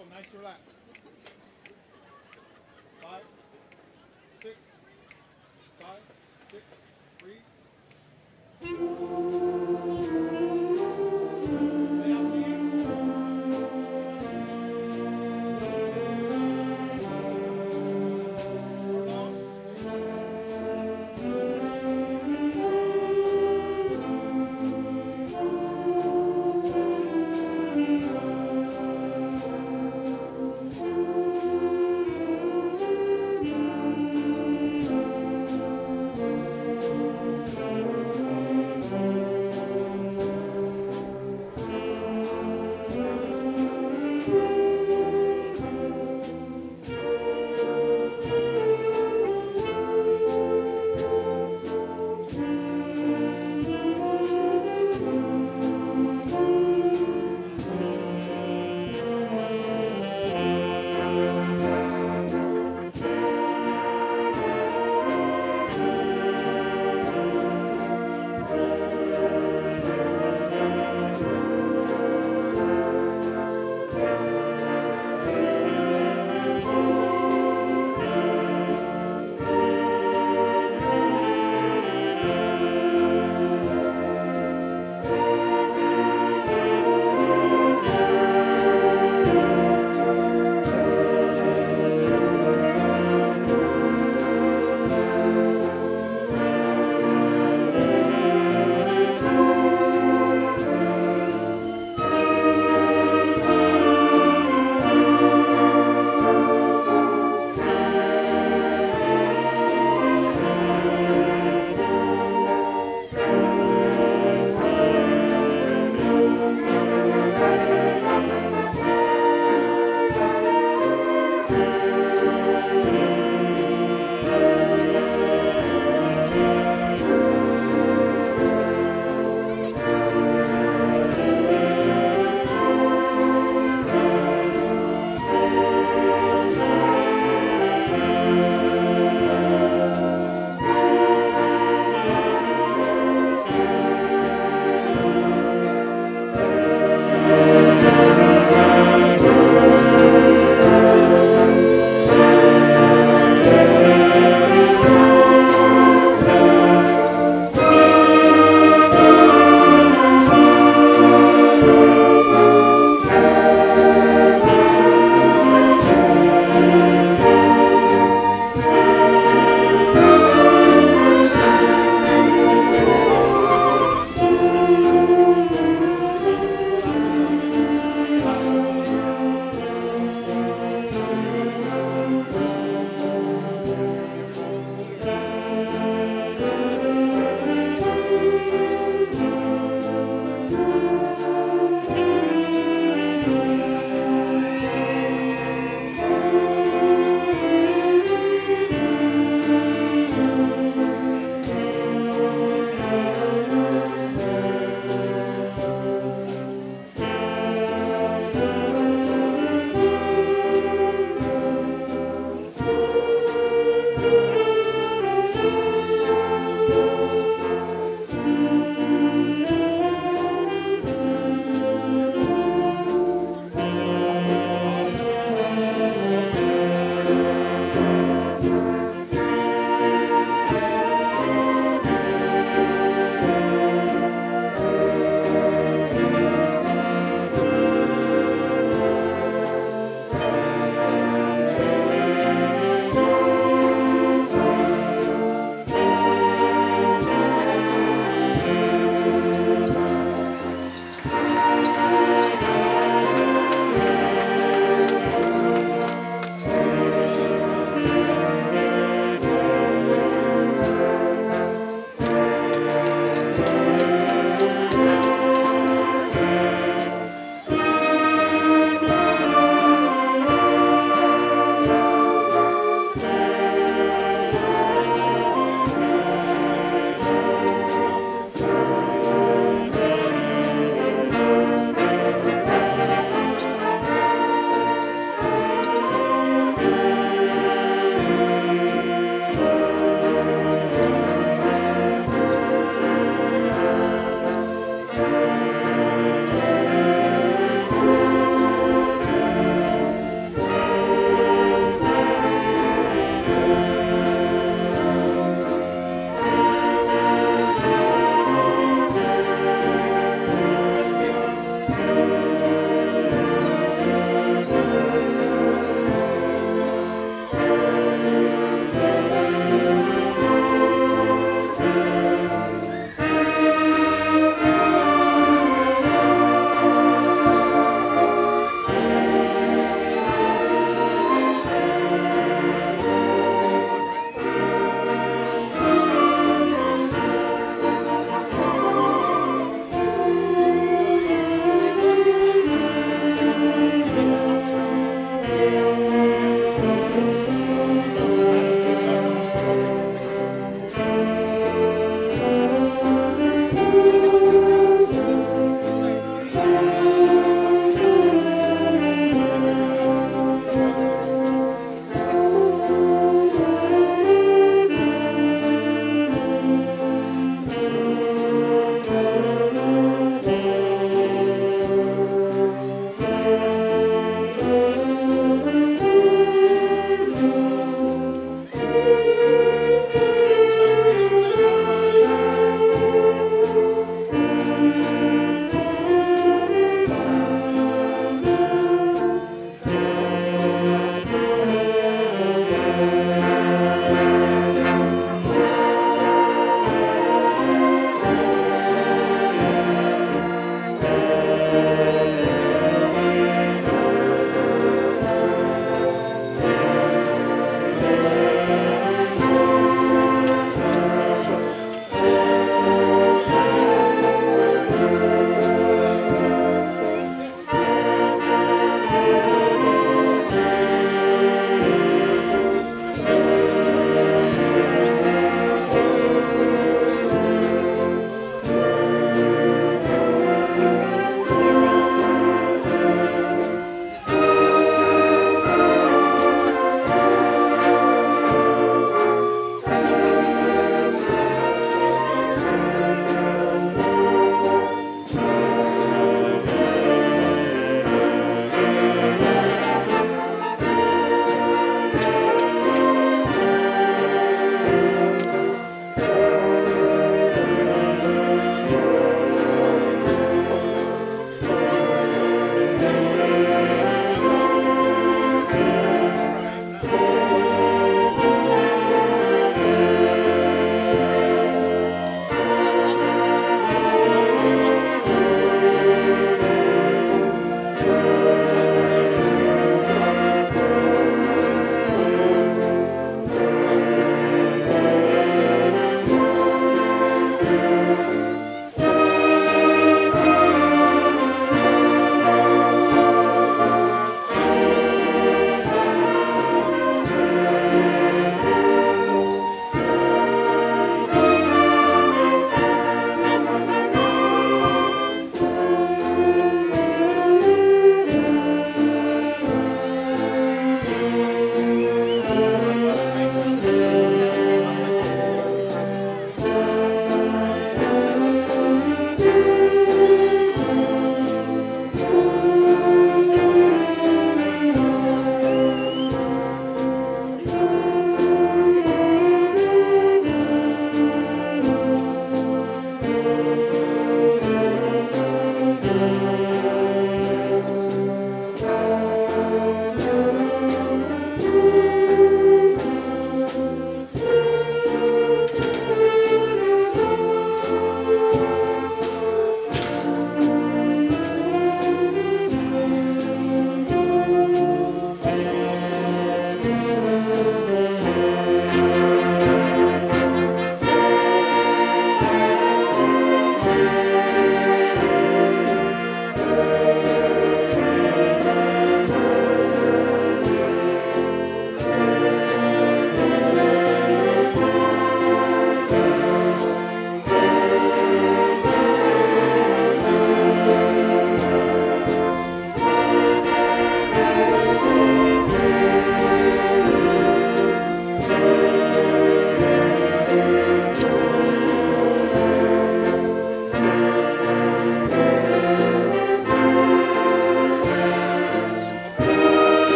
also nice relax. 5, 6, 5, 6, breathe. Lay out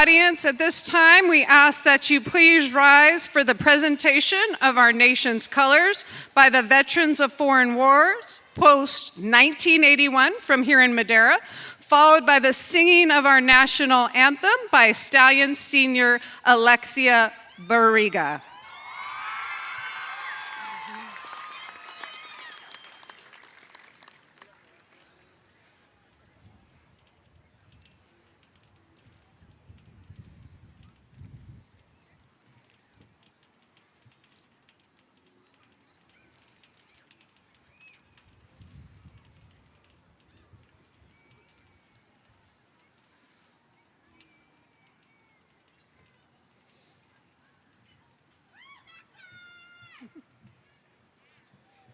audience, at this time, we ask that you please rise for the presentation of our nation's colors by the veterans of foreign wars, post-1981 from here in Madera, followed by the singing of our national anthem by Stallion Senior Alexia Barriga.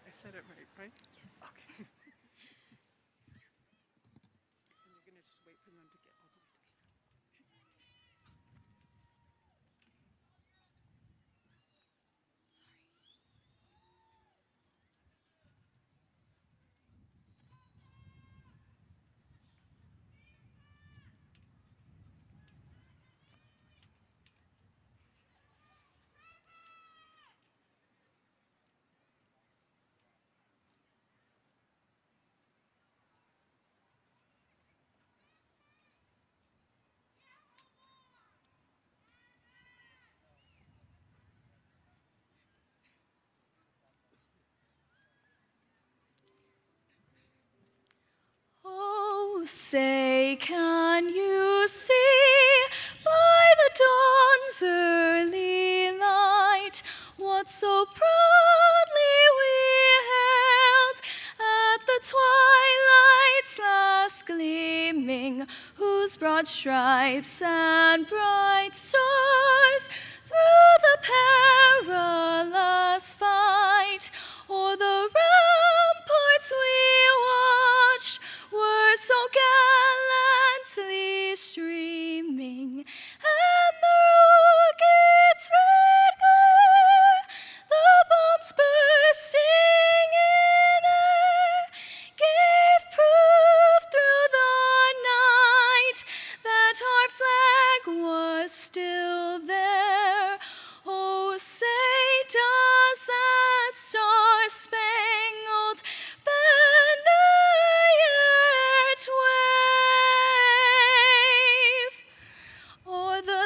I said it right? Yes. Okay. And you're going to just wait for them to get all the way together. Oh, say, can you see by the dawn's early light what so proudly we held at the twilight's last gleaming, whose broad stripes and bright stars through the perilous fight o'er the ramparts we watched were so gallantly streaming, and the rocket's red glare, the bombs bursting in air, gave proof through the night that our flag was still there. Oh, say, does that star-spangled banner yet wave o'er the land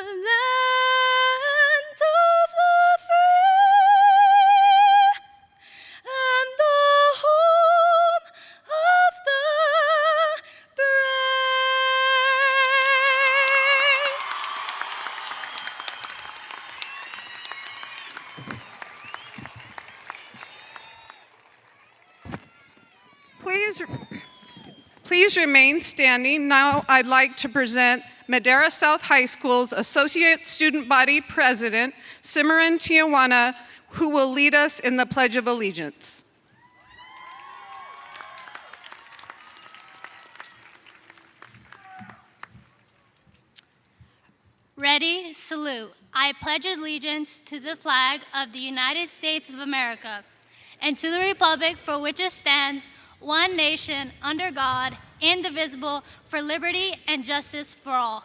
of the free and the home of the brave? Please remain standing. Now I'd like to present Madera South High School's Associate Student Body President, Simran Tijuana, who will lead us in the Pledge of Allegiance. Ready, salute. I pledge allegiance to the flag of the United States of America and to the republic for which it stands, one nation, under God, indivisible, for liberty and justice for all.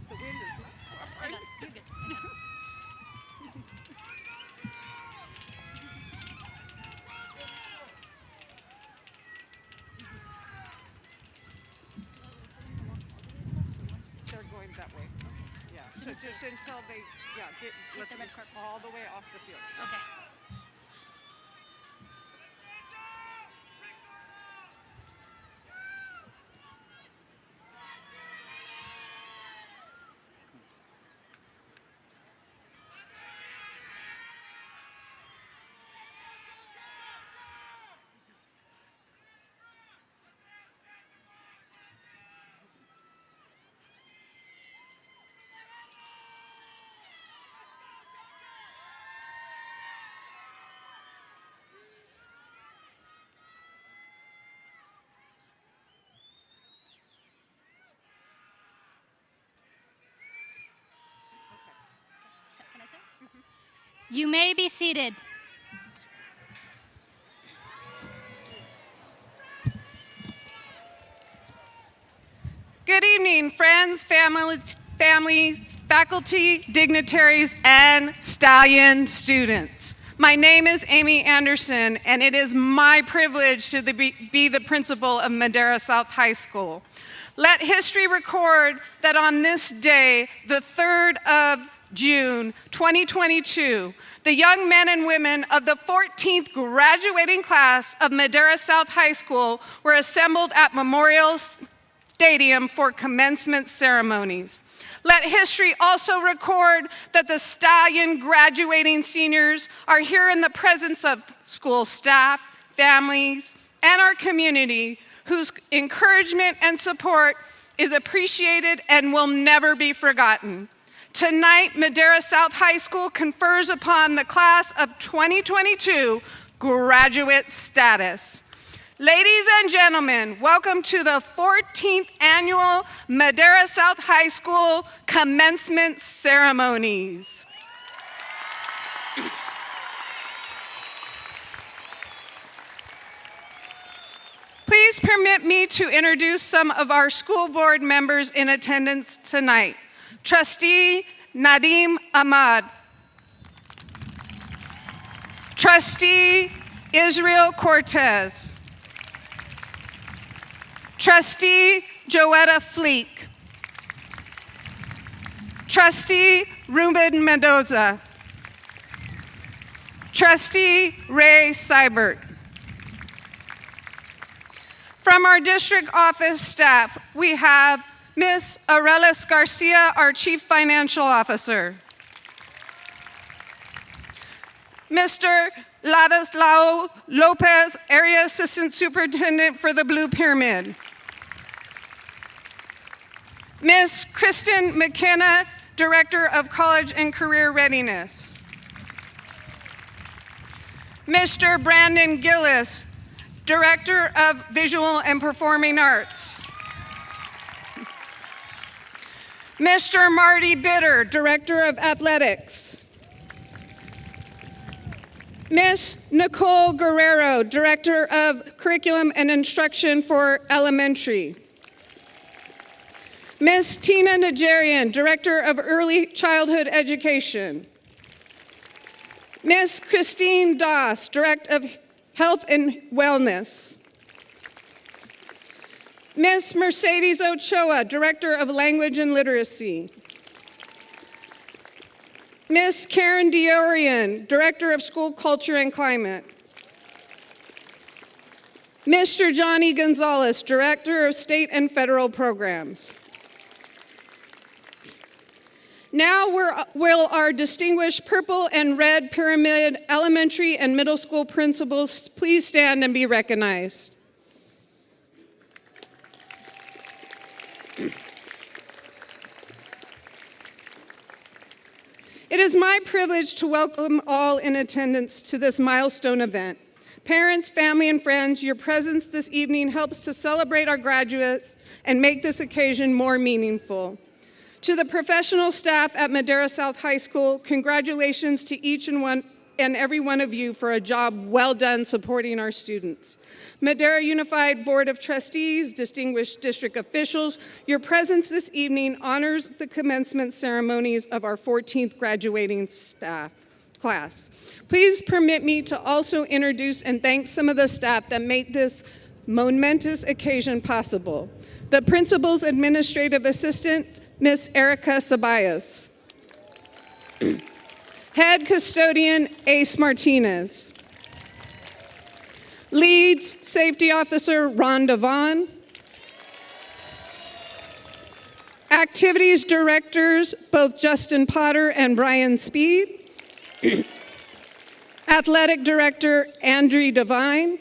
The wind is not I got it. You're good. They're going that way. Yeah, so just until they, let the them red carpet. all the way off the field. Okay. You may be seated. Good evening, friends, family, faculty, dignitaries, and Stallion students. My name is Amy Anderson, and it is my privilege to be the principal of Madera South High School. Let history record that on this day, the 3rd of June, 2022, the young men and women of the 14th graduating class of Madera South High School were assembled at Memorial Stadium for commencement ceremonies. Let history also record that the Stallion graduating seniors are here in the presence of school staff, families, and our community whose encouragement and support is appreciated and will never be forgotten. Tonight, Madera South High School confers upon the class of 2022 graduate status. Ladies and gentlemen, welcome to the 14th annual Madera South High School commencement ceremonies. Please permit me to introduce some of our school board members in attendance tonight. Trustee Nadim Ahmad. Trustee Israel Cortez. Trustee Joetta Fleek. Trustee Ruben Mendoza. Trustee Ray Seibert. From our district office staff, we have Ms. Arelis Garcia, our Chief Financial Officer. Mr. Ladislao Lopez, Area Assistant Superintendent for the Blue Pyramid. Ms. Kristen McKenna, Director of College and Career Readiness. Mr. Brandon Gillis, Director of Visual and Performing Arts. Mr. Marty Bitter, Director of Athletics. Ms. Nicole Guerrero, Director of Curriculum and Instruction for Elementary. Ms. Tina Najarian, Director of Early Childhood Education. Ms. Christine Doss, Director of Health and Wellness. Ms. Mercedes Ochoa, Director of Language and Literacy. Ms. Karen Diorian, Director of School Culture and Climate. Mr. Johnny Gonzalez, Director of State and Federal Programs. Now will our distinguished purple and red pyramid elementary and middle school principals please stand and be recognized. It is my privilege to welcome all in attendance to this milestone event. Parents, family, and friends, your presence this evening helps to celebrate our graduates and make this occasion more meaningful. To the professional staff at Madera South High School, congratulations to each and every one of you for a job well done supporting our students. Madera Unified Board of Trustees, distinguished district officials, your presence this evening honors the commencement ceremonies of our 14th graduating class. Please permit me to also introduce and thank some of the staff that make this momentous occasion possible. The principal's administrative assistant, Ms. Erica Sabayas. Head custodian, Ace Martinez. Lead safety officer, Rhonda Vaughn. Activities directors, both Justin Potter and Brian Speed. Athletic director, Andrew Devine.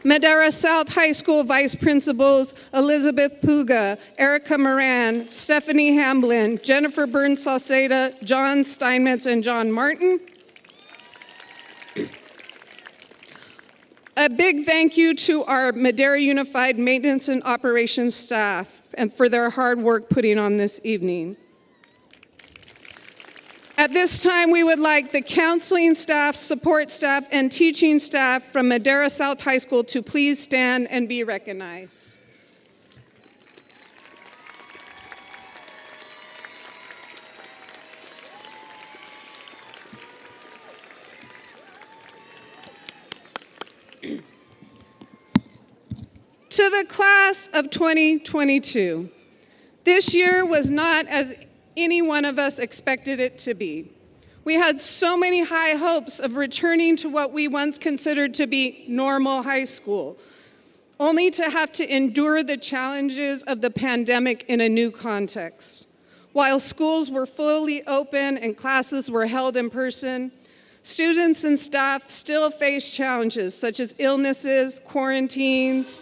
Madera South High School Vice Principals Elizabeth Puga, Erica Moran, Stephanie Hamblin, Jennifer Burns-Salceda, John Steinmetz, and John Martin. A big thank you to our Madera Unified Maintenance and Operations staff and for their hard work putting on this evening. At this time, we would like the counseling staff, support staff, and teaching staff from Madera South High School to please stand and be recognized. To the class of 2022, this year was not as any one of us expected it to be. We had so many high hopes of returning to what we once considered to be normal high school, only to have to endure the challenges of the pandemic in a new context. While schools were fully open and classes were held in person, students and staff still face challenges such as illnesses, quarantines,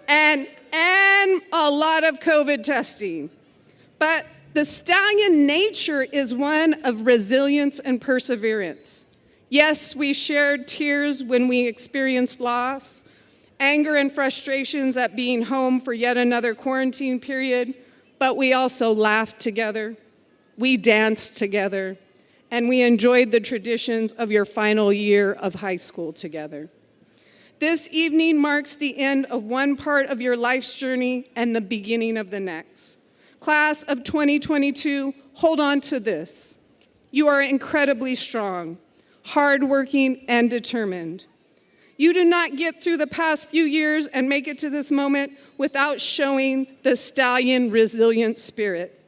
and a lot of COVID testing. But the stallion nature is one of resilience and perseverance. Yes, we shared tears when we experienced loss, anger and frustrations at being home for yet another quarantine period, but we also laughed together, we danced together, and we enjoyed the traditions of your final year of high school together. This evening marks the end of one part of your life's journey and the beginning of the next. Class of 2022, hold on to this. You are incredibly strong, hardworking, and determined. You did not get through the past few years and make it to this moment without showing the stallion resilient spirit.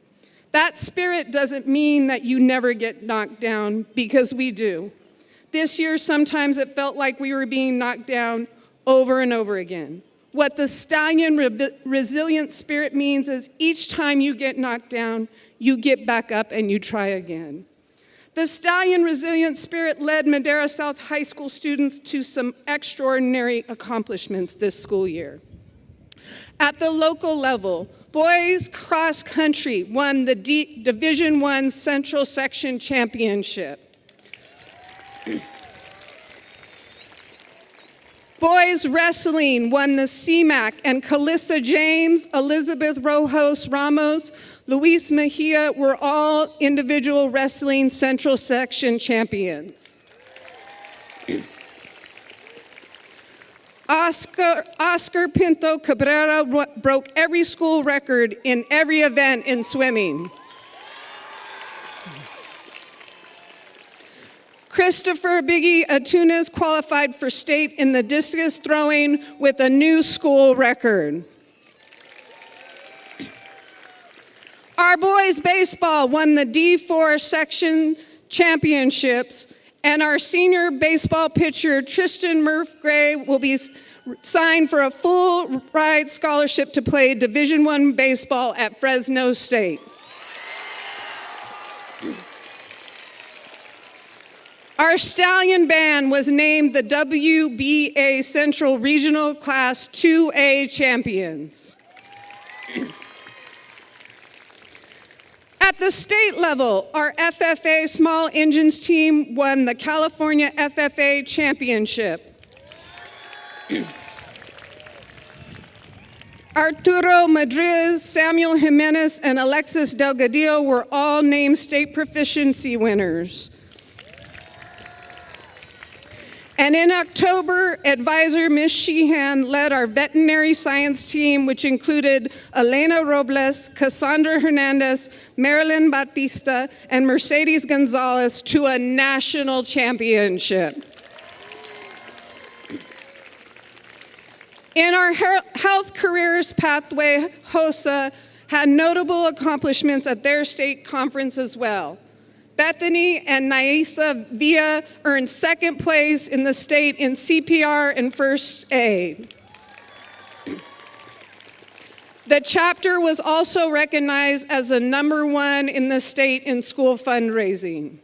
That spirit doesn't mean that you never get knocked down, because we do. This year, sometimes it felt like we were being knocked down over and over again. What the stallion resilient spirit means is each time you get knocked down, you get back up and you try again. The stallion resilient spirit led Madera South High School students to some extraordinary accomplishments this school year. At the local level, boys cross country won the Division I Central Section Championship. Boys wrestling won the CMAC, and Calissa James, Elizabeth Rojos Ramos, Luis Mejia were all individual wrestling Central Section champions. Oscar Pinto Cabrera broke every school record in every event in swimming. Christopher Biggie Atunes qualified for state in the discus throwing with a new school record. Our boys baseball won the D4 section championships, and our senior baseball pitcher Tristan Murphy will be signed for a full ride scholarship to play Division I baseball at Fresno State. Our stallion band was named the WBA Central Regional Class 2A champions. At the state level, our FFA Small Engines team won the California FFA Championship. Arturo Madriz, Samuel Jimenez, and Alexis Delgadillo were all named state proficiency winners. And in October, advisor Ms. Sheehan led our veterinary science team, which included Elena Robles, Cassandra Hernandez, Marilyn Batista, and Mercedes Gonzalez to a national championship. In our health careers pathway, HOSA had notable accomplishments at their state conference as well. Bethany and Naisa Villa earned second place in the state in CPR and first aid. The chapter was also recognized as the #1 in the state in school fundraising.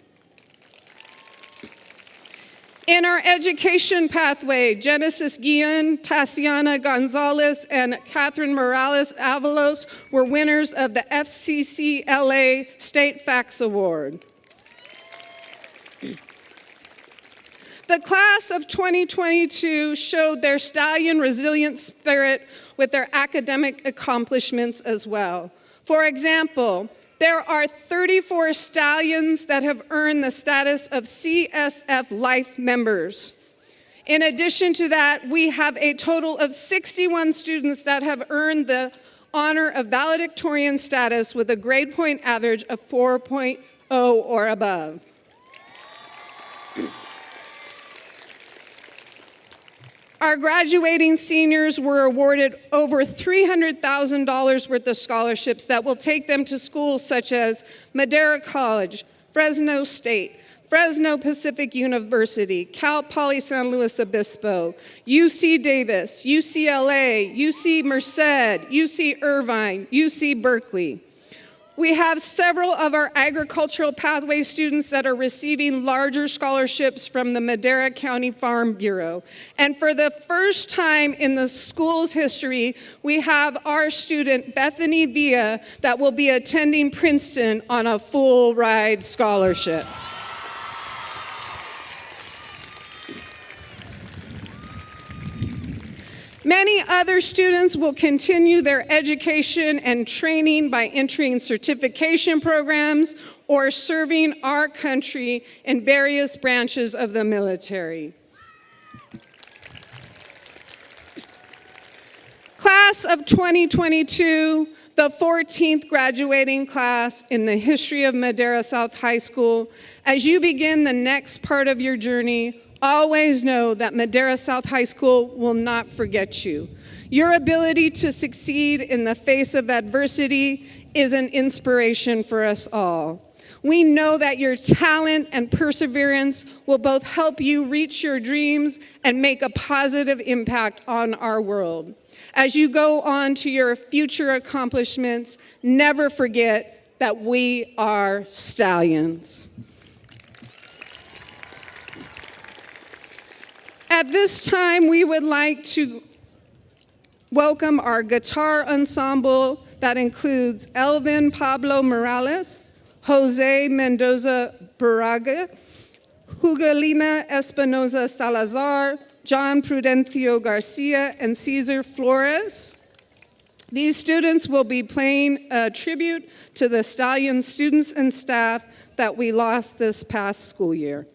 In our education pathway, Genesis Guillen, Tatiana Gonzalez, and Catherine Morales Avalos were winners of the FCCLA State Facts Award. The class of 2022 showed their stallion resilient spirit with their academic accomplishments as well. For example, there are 34 stallions that have earned the status of CSF Life members. In addition to that, we have a total of 61 students that have earned the honor of valedictorian status with a grade point average of 4.0 or above. Our graduating seniors were awarded over $300,000 worth of scholarships that will take them to schools such as Madera College, Fresno State, Fresno Pacific University, Cal Poly San Luis Obispo, UC Davis, UCLA, UC Merced, UC Irvine, UC Berkeley. We have several of our agricultural pathway students that are receiving larger scholarships from the Madera County Farm Bureau. And for the first time in the school's history, we have our student, Bethany Villa, that will be attending Princeton on a full ride scholarship. Many other students will continue their education and training by entering certification programs or serving our country in various branches of the military. Class of 2022, the 14th graduating class in the history of Madera South High School, as you begin the next part of your journey, always know that Madera South High School will not forget you. Your ability to succeed in the face of adversity is an inspiration for us all. We know that your talent and perseverance will both help you reach your dreams and make a positive impact on our world. As you go on to your future accomplishments, never forget that we are stallions. At this time, we would like to welcome our guitar ensemble that includes Elvin Pablo Morales, Jose Mendoza Barraga, Hugalina Espinoza Salazar, John Prudencio Garcia, and Cesar Flores. These students will be playing a tribute to the Stallion students and staff that we lost this past school year.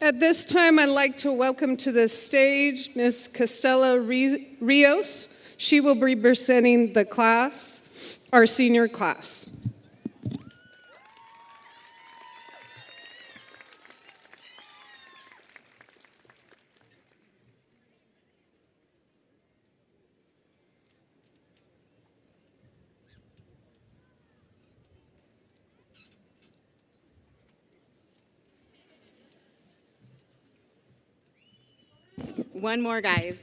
At this time, I'd like to welcome to the stage Ms. Costella Rios. She will be presenting the class, our senior class. One more, guys.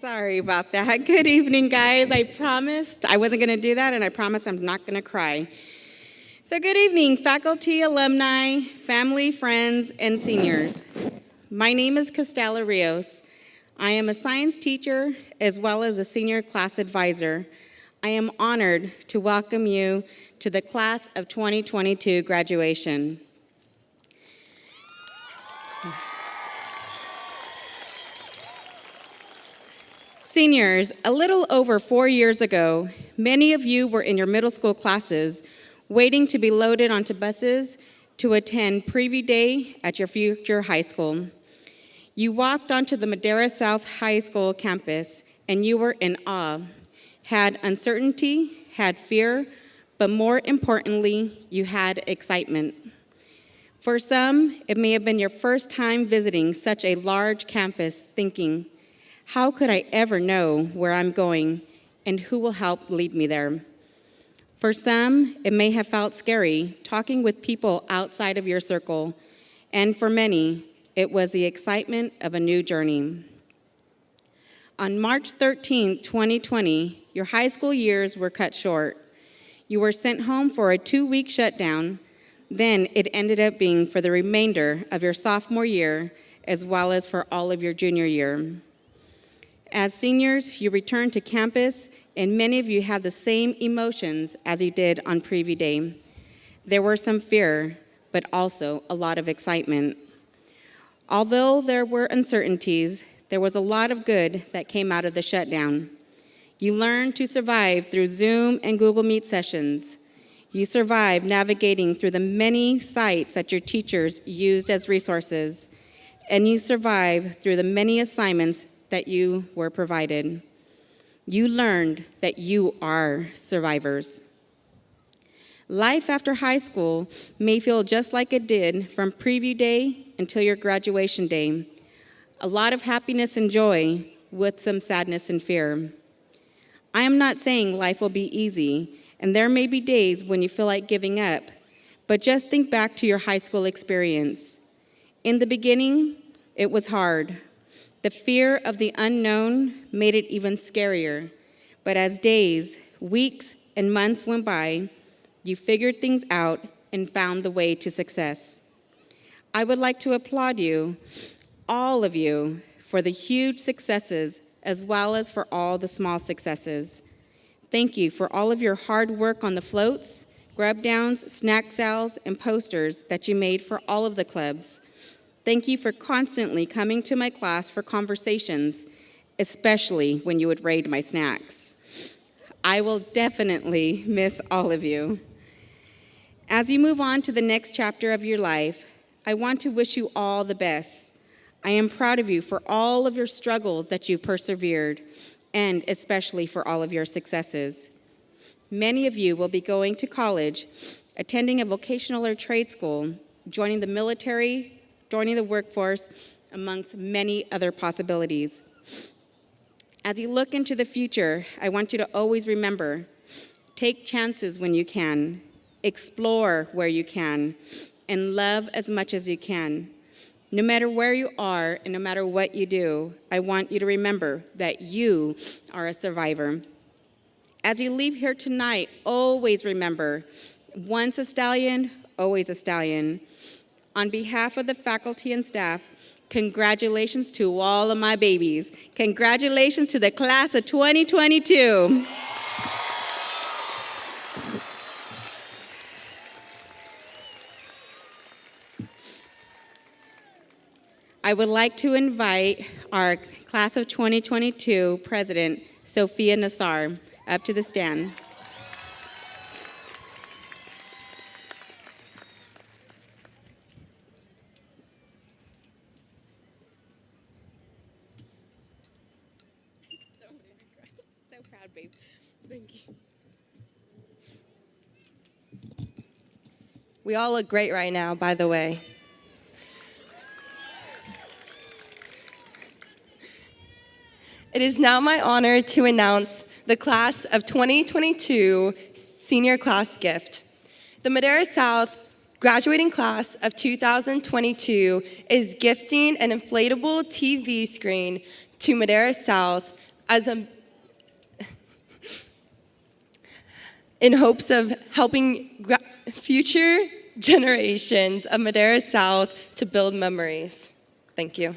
Sorry about that. Good evening, guys. I promised I wasn't going to do that, and I promise I'm not going to cry. So good evening, faculty, alumni, family, friends, and seniors. My name is Costella Rios. I am a science teacher as well as a senior class advisor. I am honored to welcome you to the class of 2022 graduation. Seniors, a little over 4 years ago, many of you were in your middle school classes waiting to be loaded onto buses to attend preview day at your future high school. You walked onto the Madera South High School campus and you were in awe, had uncertainty, had fear, but more importantly, you had excitement. For some, it may have been your first time visiting such a large campus thinking, how could I ever know where I'm going and who will help lead me there? For some, it may have felt scary talking with people outside of your circle, and for many, it was the excitement of a new journey. On March 13, 2020, your high school years were cut short. You were sent home for a 2-week shutdown. Then it ended up being for the remainder of your sophomore year, as well as for all of your junior year. As seniors, you returned to campus, and many of you had the same emotions as you did on preview day. There were some fear, but also a lot of excitement. Although there were uncertainties, there was a lot of good that came out of the shutdown. You learned to survive through Zoom and Google Meet sessions. You survived navigating through the many sites that your teachers used as resources. And you survived through the many assignments that you were provided. You learned that you are survivors. Life after high school may feel just like it did from preview day until your graduation day. A lot of happiness and joy with some sadness and fear. I am not saying life will be easy, and there may be days when you feel like giving up, but just think back to your high school experience. In the beginning, it was hard. The fear of the unknown made it even scarier, but as days, weeks, and months went by, you figured things out and found the way to success. I would like to applaud you, all of you, for the huge successes as well as for all the small successes. Thank you for all of your hard work on the floats, grub downs, snack sales, and posters that you made for all of the clubs. Thank you for constantly coming to my class for conversations, especially when you would raid my snacks. I will definitely miss all of you. As you move on to the next chapter of your life, I want to wish you all the best. I am proud of you for all of your struggles that you persevered, and especially for all of your successes. Many of you will be going to college, attending a vocational or trade school, joining the military, joining the workforce, amongst many other possibilities. As you look into the future, I want you to always remember, take chances when you can, explore where you can, and love as much as you can. No matter where you are and no matter what you do, I want you to remember that you are a survivor. As you leave here tonight, always remember, once a stallion, always a stallion. On behalf of the faculty and staff, congratulations to all of my babies. Congratulations to the class of 2022. I would like to invite our class of 2022 president, Sophia Nassar. up to the stand. So proud, babe. Thank you. We all look great right now, by the way. It is now my honor to announce the class of 2022 senior class gift. The Madera South graduating class of 2022 is gifting an inflatable TV screen to Madera South in hopes of helping future generations of Madera South to build memories. Thank you.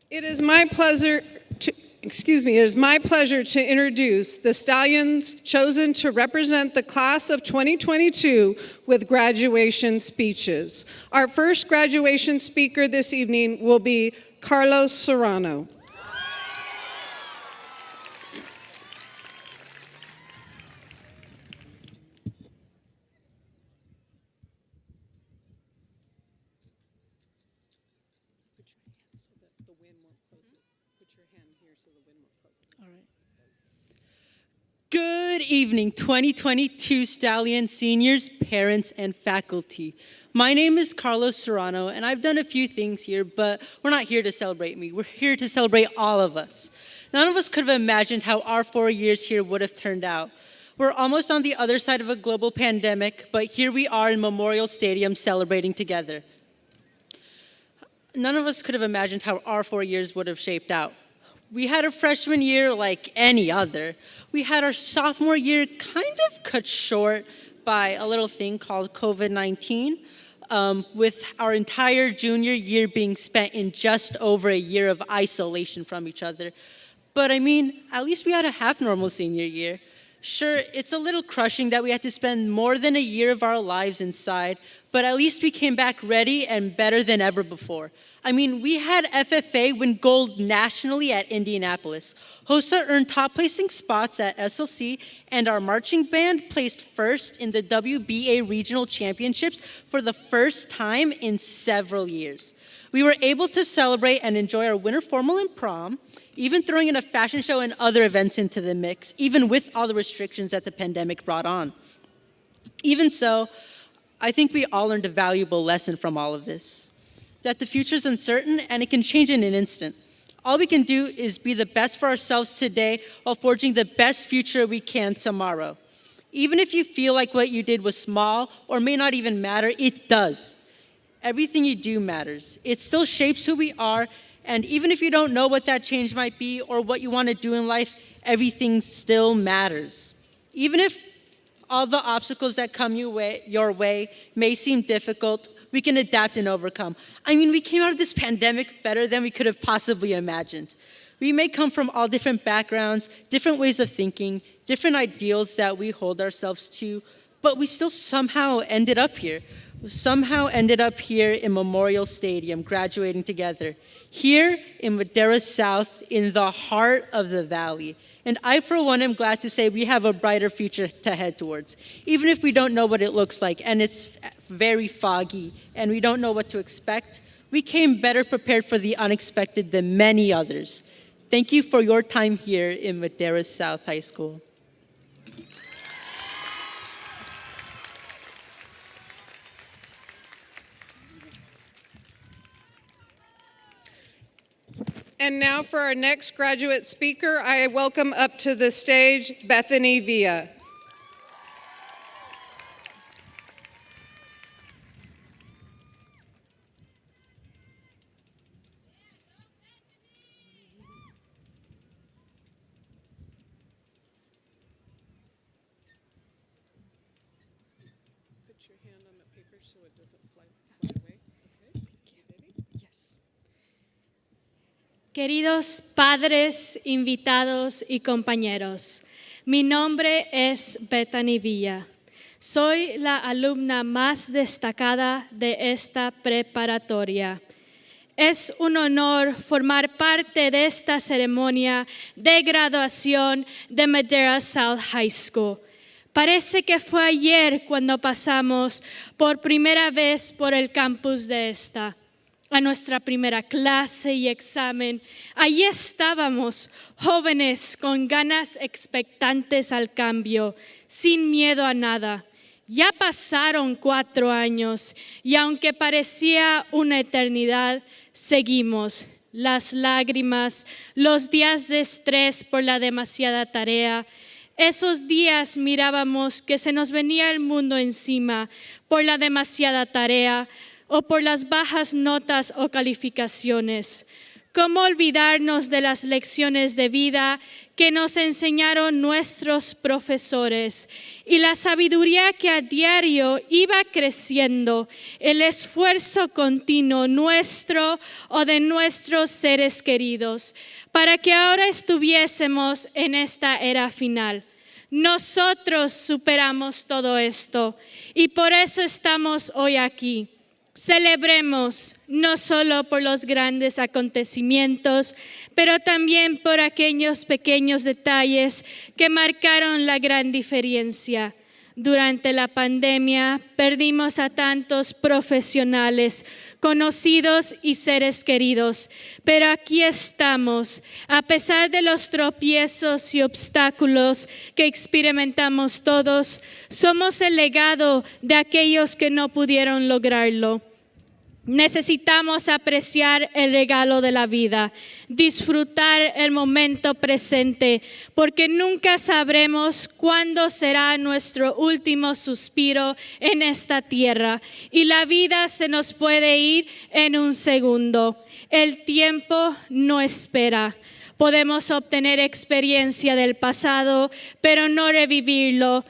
It is my pleasure to introduce the stallions chosen to represent the class of 2022 with graduation speeches. Our first graduation speaker this evening will be Carlos Serrano. Good evening, 2022 Stallion seniors, parents, and faculty. My name is Carlos Serrano, and I've done a few things here, but we're not here to celebrate me. We're here to celebrate all of us. None of us could have imagined how our 4 years here would have turned out. We're almost on the other side of a global pandemic, but here we are in Memorial Stadium celebrating together. None of us could have imagined how our 4 years would have shaped out. We had a freshman year like any other. We had our sophomore year kind of cut short by a little thing called COVID-19, with our entire junior year being spent in just over a year of isolation from each other. But I mean, at least we had a half normal senior year. Sure, it's a little crushing that we had to spend more than a year of our lives inside, but at least we came back ready and better than ever before. I mean, we had FFA win gold nationally at Indianapolis. HOSA earned top placing spots at SLC, and our marching band placed first in the WBA regional championships for the first time in several years. We were able to celebrate and enjoy our winter formal and prom, even throwing in a fashion show and other events into the mix, even with all the restrictions that the pandemic brought on. Even so, I think we all learned a valuable lesson from all of this, that the future is uncertain and it can change in an instant. All we can do is be the best for ourselves today while forging the best future we can tomorrow. Even if you feel like what you did was small or may not even matter, it does. Everything you do matters. It still shapes who we are, and even if you don't know what that change might be or what you want to do in life, everything still matters. Even if all the obstacles that come your way may seem difficult, we can adapt and overcome. I mean, we came out of this pandemic better than we could have possibly imagined. We may come from all different backgrounds, different ways of thinking, different ideals that we hold ourselves to, but we still somehow ended up here. Somehow ended up here in Memorial Stadium, graduating together. Here in Madera South, in the heart of the valley. And I, for one, am glad to say we have a brighter future to head towards, even if we don't know what it looks like, and it's very foggy, and we don't know what to expect. We came better prepared for the unexpected than many others. Thank you for your time here in Madera South High School. And now for our next graduate speaker, I welcome up to the stage Bethany Villa. Put your hand on the paper so it doesn't fly away. Okay. Yes. Queridos padres, invitados y compañeros, mi nombre es Bethany Villa. Soy la alumna más destacada de esta preparatoria. Es un honor formar parte de esta ceremonia de graduación de Madera South High School. Parece que fue ayer cuando pasamos por primera vez por el campus de esta. A nuestra primera clase y examen. Allí estábamos, jóvenes con ganas expectantes al cambio, sin miedo a nada. Ya pasaron 4 años y aunque parecía una eternidad, seguimos. Las lágrimas, los días de estrés por la demasiada tarea. Esos días mirábamos que se nos venía el mundo encima por la demasiada tarea o por las bajas notas o calificaciones. ¿Cómo olvidarnos de las lecciones de vida que nos enseñaron nuestros profesores y la sabiduría que a diario iba creciendo, el esfuerzo continuo nuestro o de nuestros seres queridos, para que ahora estuviésemos en esta era final? Nosotros superamos todo esto y por eso estamos hoy aquí. Celebremos no solo por los grandes acontecimientos, pero también por aquellos pequeños detalles que marcaron la gran diferencia. Durante la pandemia perdimos a tantos profesionales, conocidos y seres queridos, pero aquí estamos, a pesar de los tropiezos y obstáculos que experimentamos todos, somos el legado de aquellos que no pudieron lograrlo. Necesitamos apreciar el regalo de la vida, disfrutar el momento presente, porque nunca sabremos cuándo será nuestro último suspiro en esta tierra y la vida se nos puede ir en un segundo. El tiempo no espera. Podemos obtener experiencia del pasado, pero no revivirlo.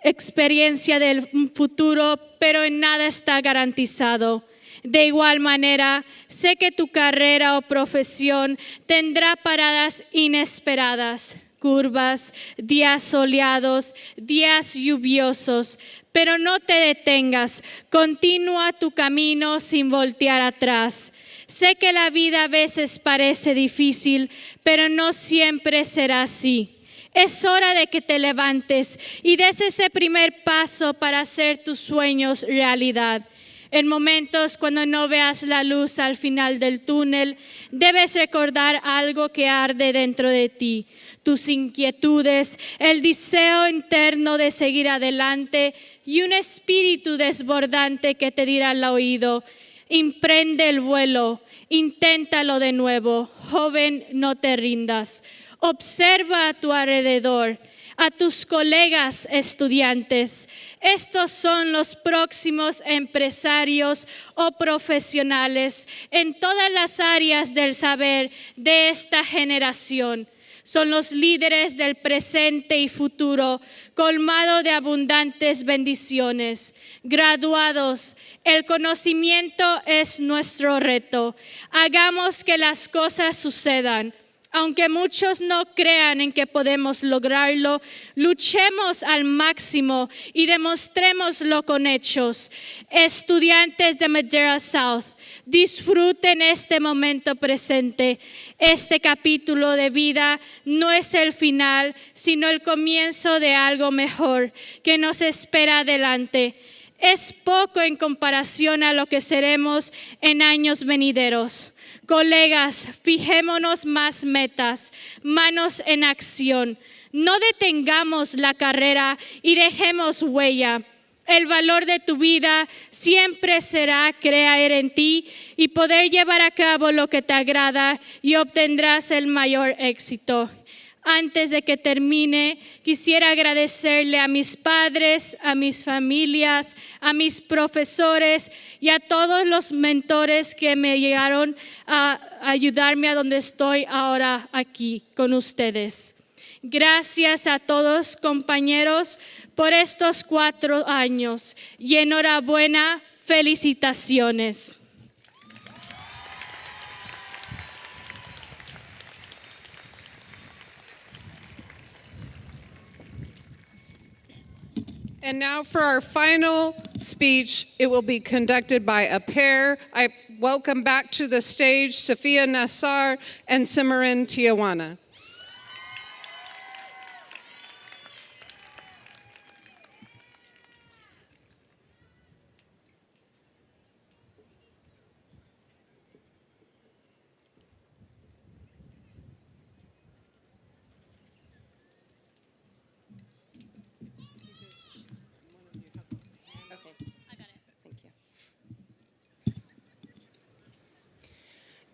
Experiencia del futuro, pero en nada está garantizado. De igual manera, sé que tu carrera o profesión tendrá paradas inesperadas, curvas, días soleados, días lluviosos, pero no te detengas, continúa tu camino sin voltear atrás. Sé que la vida a veces parece difícil, pero no siempre será así. Es hora de que te levantes y des ese primer paso para hacer tus sueños realidad. En momentos cuando no veas la luz al final del túnel, debes recordar algo que arde dentro de ti, tus inquietudes, el deseo interno de seguir adelante y un espíritu desbordante que te dirá al oído: emprende el vuelo, inténtalo de nuevo, joven, no te rindas. Observa a tu alrededor, a tus colegas estudiantes. Estos son los próximos empresarios o profesionales en todas las áreas del saber de esta generación. Son los líderes del presente y futuro, colmado de abundantes bendiciones. Graduados, el conocimiento es nuestro reto. Hagamos que las cosas sucedan. Aunque muchos no crean en que podemos lograrlo, luchemos al máximo y demostrémoslo con hechos. Estudiantes de Madera South, disfruten este momento presente. Este capítulo de vida no es el final, sino el comienzo de algo mejor que nos espera adelante. Es poco en comparación a lo que seremos en años venideros. Colegas, fijémonos más metas, manos en acción. No detengamos la carrera y dejemos huella. El valor de tu vida siempre será creer en ti y poder llevar a cabo lo que te agrada y obtendrás el mayor éxito. Antes de que termine, quisiera agradecerle a mis padres, a mis familias, a mis profesores y a todos los mentores que me llegaron a ayudarme a donde estoy ahora aquí con ustedes. Gracias a todos, compañeros, por estos 4 años y enhorabuena, felicitaciones. And now for our final speech, it will be conducted by a pair. I welcome back to the stage Sophia Nassar and Simran Tiawana.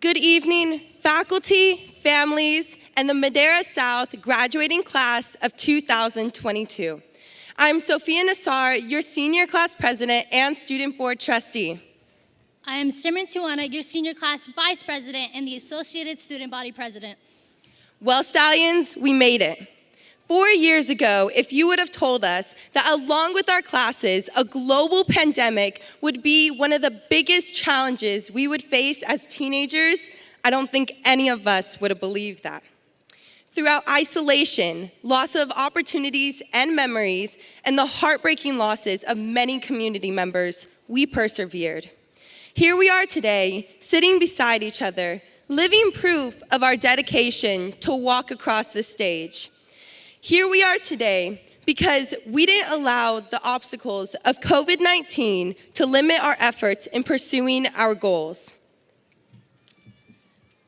Good evening, faculty, families, and the Madera South graduating class of 2022. I'm Sophia Nassar, your senior class president and student board trustee. I am Simran Tiwana, your senior class vice president and the Associated Student Body president. Well, Stallions, we made it. 4 years ago, if you would have told us that along with our classes, a global pandemic would be one of the biggest challenges we would face as teenagers, I don't think any of us would have believed that. Throughout isolation, loss of opportunities and memories, and the heartbreaking losses of many community members, we persevered. Here we are today, sitting beside each other, living proof of our dedication to walk across the stage. Here we are today because we didn't allow the obstacles of COVID-19 to limit our efforts in pursuing our goals.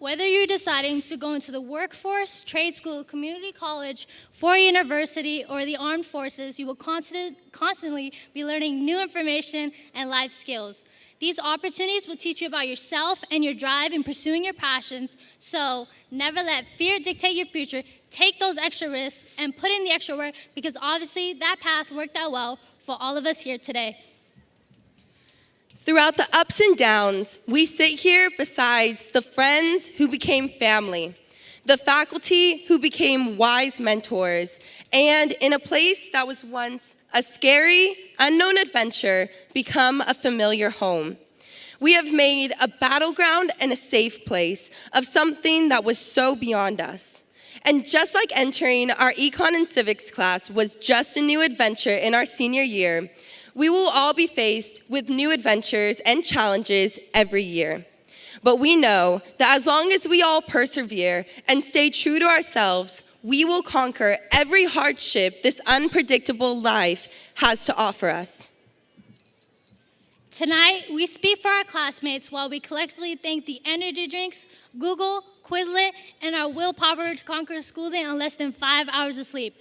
Whether you're deciding to go into the workforce, trade school, community college, four-year university, or the armed forces, you will constantly be learning new information and life skills. These opportunities will teach you about yourself and your drive in pursuing your passions, so never let fear dictate your future. Take those extra risks and put in the extra work, because obviously that path worked out well for all of us here today. Throughout the ups and downs, we sit here besides the friends who became family, the faculty who became wise mentors, and in a place that was once a scary, unknown adventure become a familiar home. We have made a battleground and a safe place of something that was so beyond us. And just like entering our econ and civics class was just a new adventure in our senior year, we will all be faced with new adventures and challenges every year. But we know that as long as we all persevere and stay true to ourselves, we will conquer every hardship this unpredictable life has to offer us. Tonight, we speak for our classmates while we collectively thank the energy drinks, Google, Quizlet, and our willpower to conquer a school day on less than 5 hours of sleep.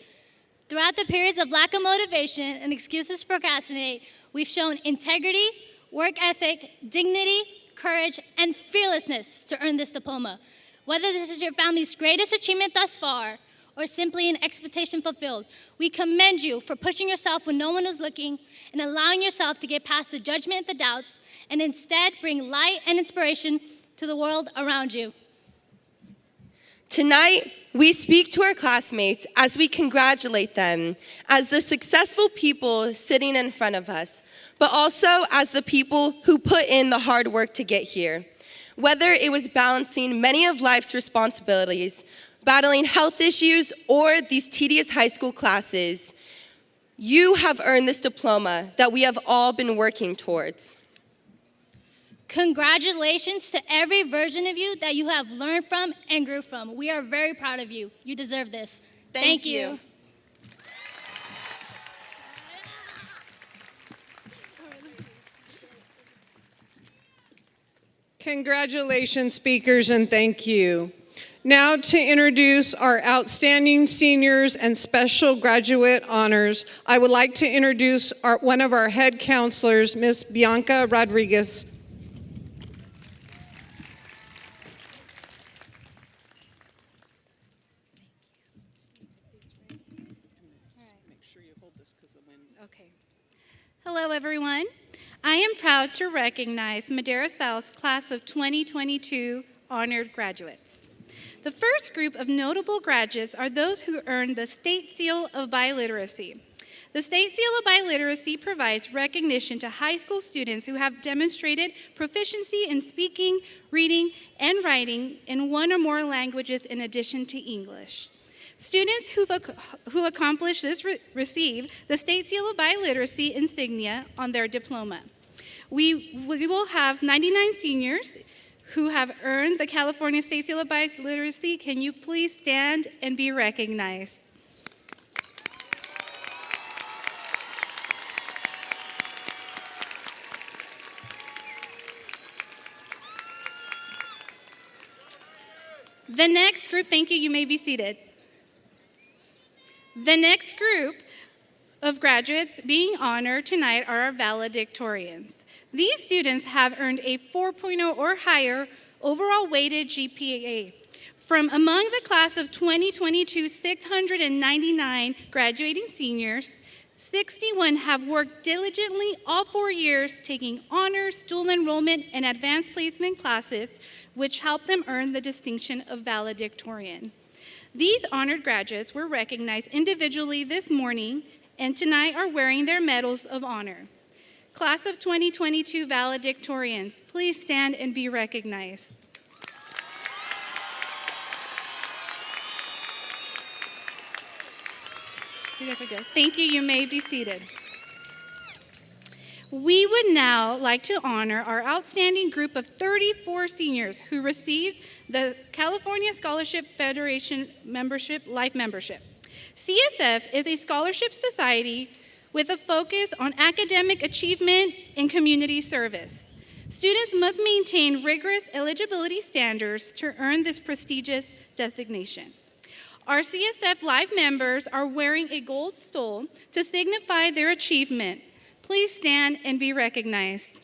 Throughout the periods of lack of motivation and excuses to procrastinate, we've shown integrity, work ethic, dignity, courage, and fearlessness to earn this diploma. Whether this is your family's greatest achievement thus far, or simply an expectation fulfilled, we commend you for pushing yourself when no one was looking and allowing yourself to get past the judgment and the doubts, and instead bring light and inspiration to the world around you. Tonight, we speak to our classmates as we congratulate them as the successful people sitting in front of us, but also as the people who put in the hard work to get here. Whether it was balancing many of life's responsibilities, battling health issues, or these tedious high school classes, you have earned this diploma that we have all been working towards. Congratulations to every version of you that you have learned from and grew from. We are very proud of you. You deserve this. Thank you. Congratulations, speakers, and thank you. Now to introduce our outstanding seniors and special graduate honors, I would like to introduce one of our head counselors, Ms. Bianca Rodriguez. Okay. Hello, everyone. I am proud to recognize Madera South's class of 2022 honored graduates. The first group of notable graduates are those who earned the State Seal of Biliteracy. The State Seal of Biliteracy provides recognition to high school students who have demonstrated proficiency in speaking, reading, and writing in one or more languages in addition to English. Students who accomplish this receive the State Seal of Biliteracy insignia on their diploma. We will have 99 seniors who have earned the California State Seal of Biliteracy. Can you please stand and be recognized? The next group, thank you, you may be seated. The next group of graduates being honored tonight are our valedictorians. These students have earned a 4.0 or higher overall weighted GPA. From among the class of 2022, 699 graduating seniors, 61 have worked diligently all 4 years, taking honors, dual enrollment, and advanced placement classes, which helped them earn the distinction of valedictorian. These honored graduates were recognized individually this morning and tonight are wearing their medals of honor. Class of 2022 valedictorians, please stand and be recognized. You guys are good. Thank you. You may be seated. We would now like to honor our outstanding group of 34 seniors who received the California Scholarship Federation Life Membership. CSF is a scholarship society with a focus on academic achievement and community service. Students must maintain rigorous eligibility standards to earn this prestigious designation. Our CSF Life members are wearing a gold stole to signify their achievement. Please stand and be recognized.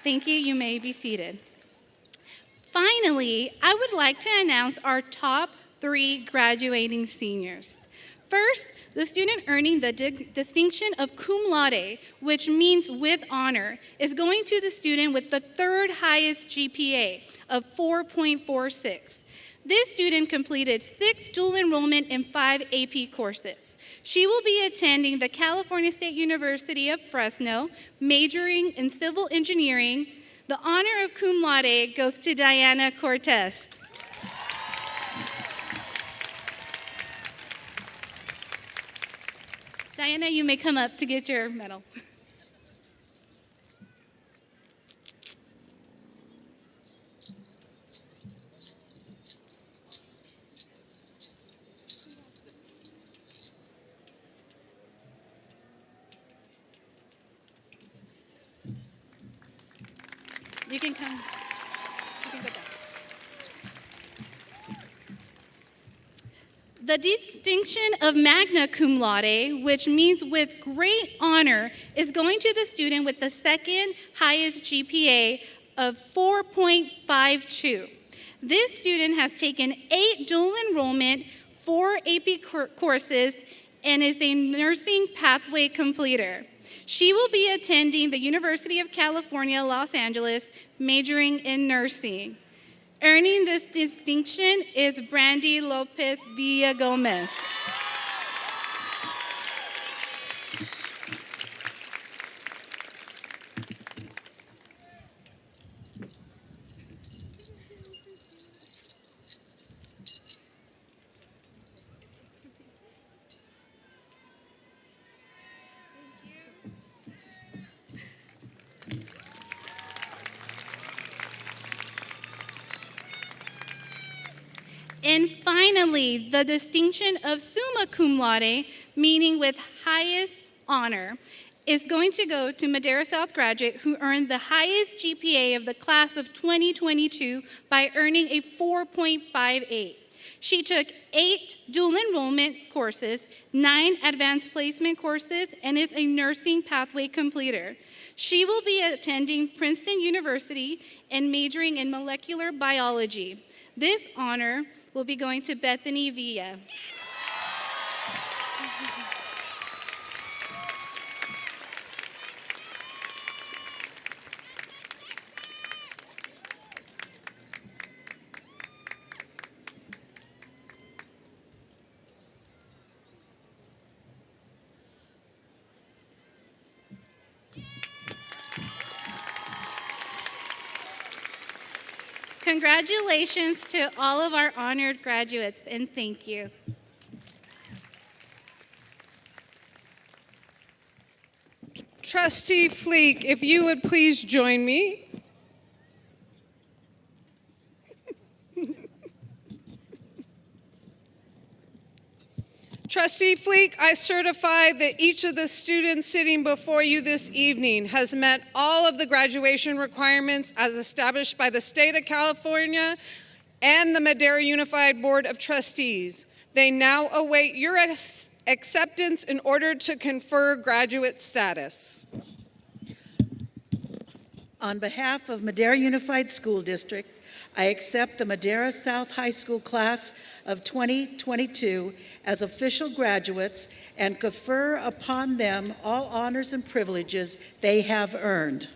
Thank you. You may be seated. Finally, I would like to announce our top 3 graduating seniors. First, the student earning the distinction of cum laude, which means with honor, is going to the student with the 3rd highest GPA of 4.46. This student completed 6 dual enrollment and 5 AP courses. She will be attending the California State University of Fresno, majoring in civil engineering. The honor of cum laude goes to Diana Cortez. Diana, you may come up to get your medal. You can come. You can go back. The distinction of magna cum laude, which means with great honor, is going to the student with the 2nd highest GPA of 4.52. This student has taken 8 dual enrollment, 4 AP courses, and is a nursing pathway completer. She will be attending the University of California, Los Angeles, majoring in nursing. Earning this distinction is Brandy Lopez Villagomez. And finally, the distinction of summa cum laude, meaning with highest honor, is going to go to Madera South graduate who earned the highest GPA of the class of 2022 by earning a 4.58. She took 8 dual enrollment courses, 9 advanced placement courses, and is a nursing pathway completer. She will be attending Princeton University and majoring in molecular biology. This honor will be going to Bethany Villa. Congratulations to all of our honored graduates, and thank you. Trustee Fleek, if you would please join me. Trustee Fleek, I certify that each of the students sitting before you this evening has met all of the graduation requirements as established by the state of California and the Madera Unified Board of Trustees. They now await your acceptance in order to confer graduate status. On behalf of Madera Unified School District, I accept the Madera South High School class of 2022 as official graduates and confer upon them all honors and privileges they have earned.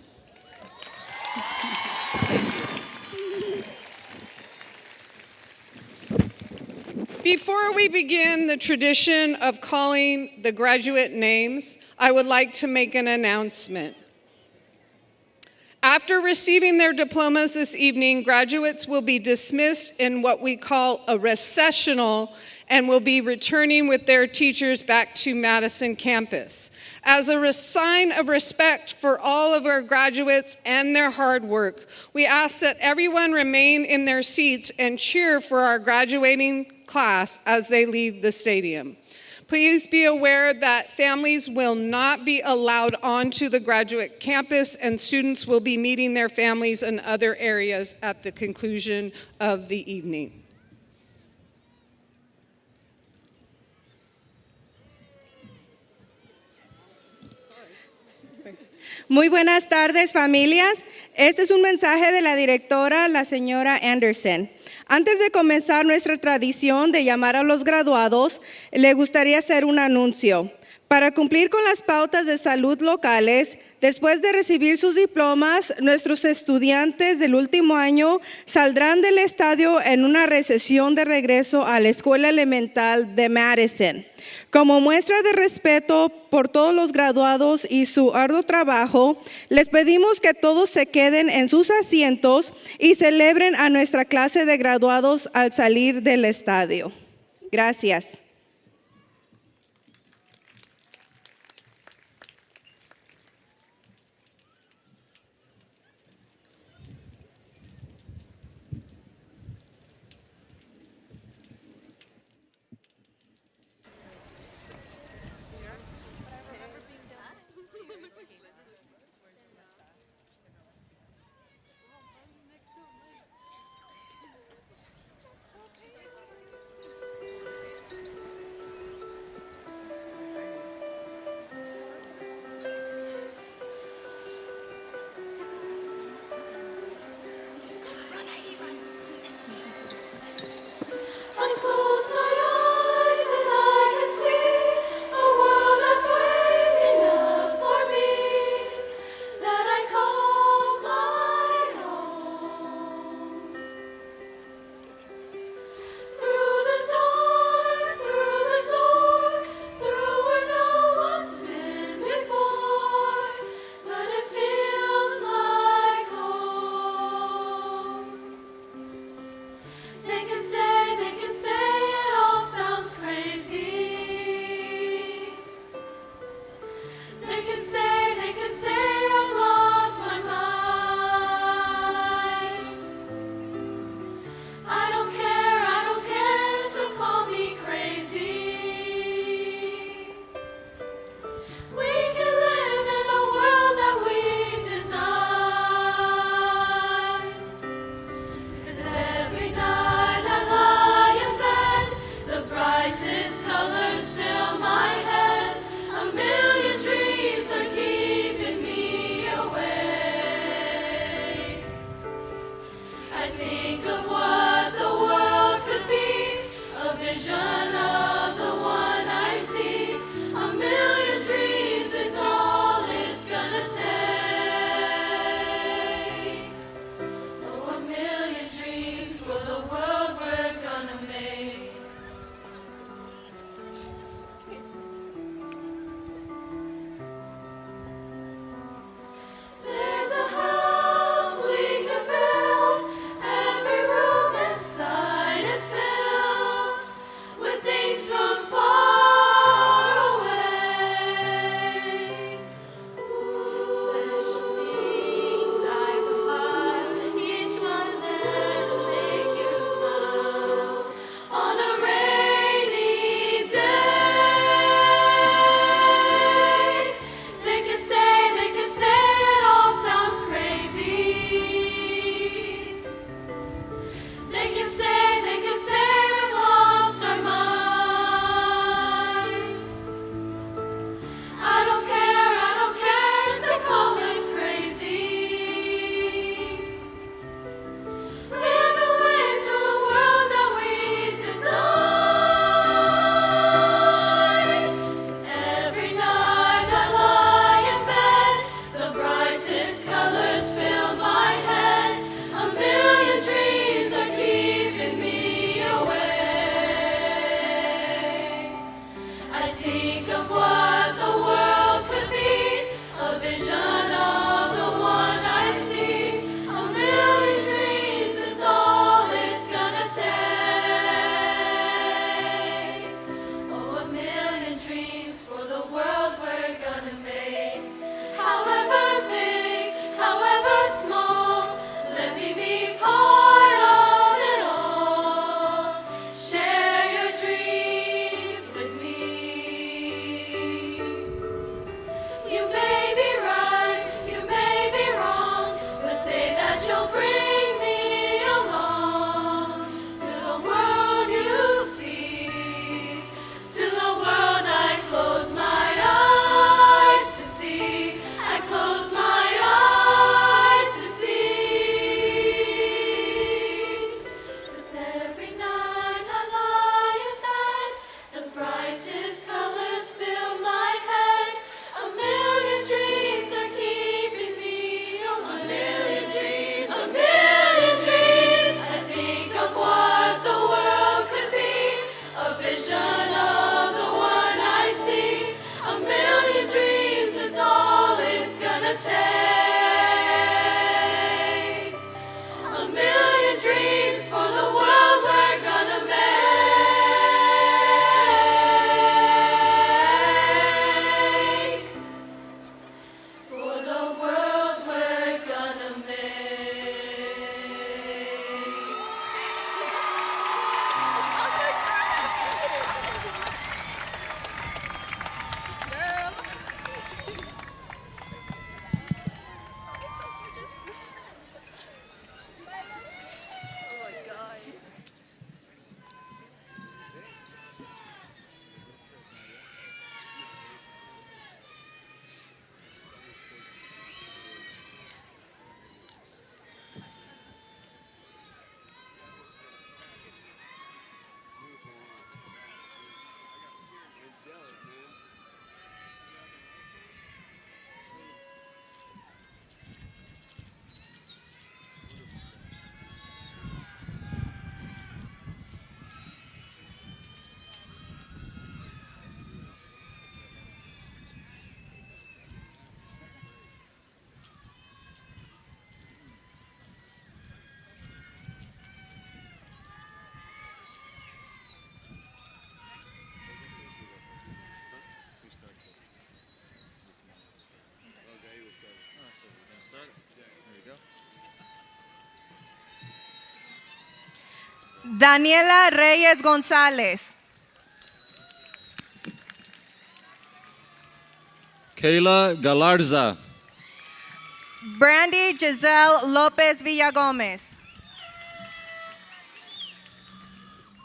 Before we begin the tradition of calling the graduate names, I would like to make an announcement. After receiving their diplomas this evening, graduates will be dismissed in what we call a recessional and will be returning with their teachers back to Madison campus. As a sign of respect for all of our graduates and their hard work, we ask that everyone remain in their seats and cheer for our graduating class as they leave the stadium. Please be aware that families will not be allowed onto the graduate campus, and students will be meeting their families in other areas at the conclusion of the evening. Muy buenas tardes, familias. Este es un mensaje de la directora, la señora Anderson. Antes de comenzar nuestra tradición de llamar a los graduados, le gustaría hacer un anuncio. Para cumplir con las pautas de salud locales, después de recibir sus diplomas, nuestros estudiantes del último año saldrán del estadio en una recesión de regreso a la escuela elemental de Madison. Como muestra de respeto por todos los graduados y su arduo trabajo, les pedimos que todos se queden en sus asientos y celebren a nuestra clase de graduados al salir del estadio. Gracias. Daniela Reyes Gonzalez. Kayla Galarza. Brandy Giselle Lopez Villagomez.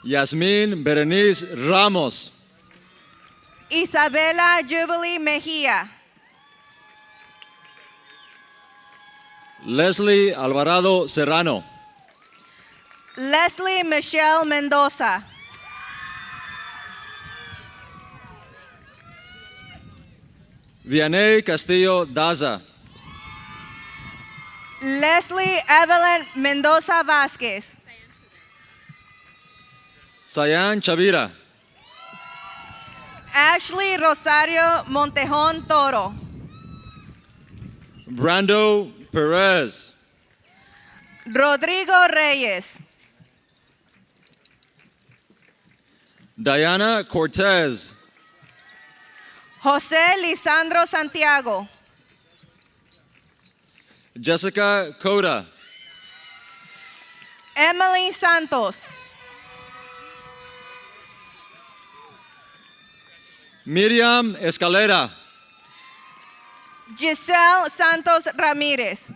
Yasmin Berenice Ramos. Isabela Jubilee Mejia. Leslie Alvarado Serrano. Leslie Michelle Mendoza. Vianey Castillo Daza. Leslie Evelyn Mendoza Vasquez. Sayan Chavira. Ashley Rosario Montejon Toro. Brando Perez. Rodrigo Reyes. Diana Cortez. José Lisandro Santiago. Jessica Coda. Emily Santos. Miriam Escalera. Giselle Santos Ramírez.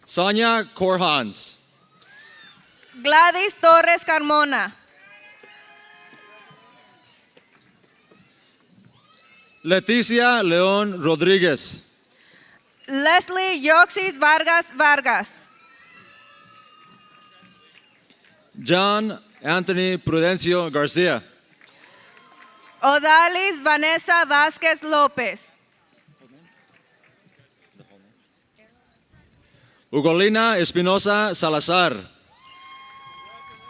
Sonia Corhans. Gladys Torres Carmona. Leticia León Rodríguez. Leslie Yoxis Vargas Vargas. John Anthony Prudencio Garcia. Odalis Vanessa Vázquez López. Ugolina Espinosa Salazar.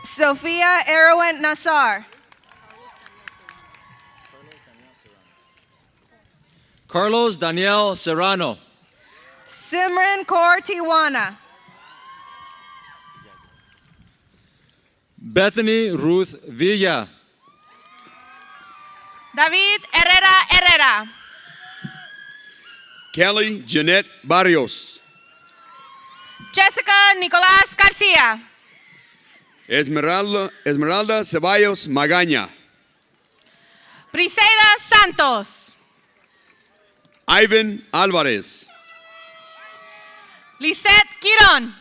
Sofía Erwin Nazar. Carlos Daniel Serrano. Simran Kaur Tiwana. Bethany Ruth Villa. David Herrera Herrera. Kelly Jeanette Barrios. Jessica Nicolás Garcia. Esmeralda Ceballos Magaña. Briseida Santos. Ivan Alvarez. Lisette Quirón.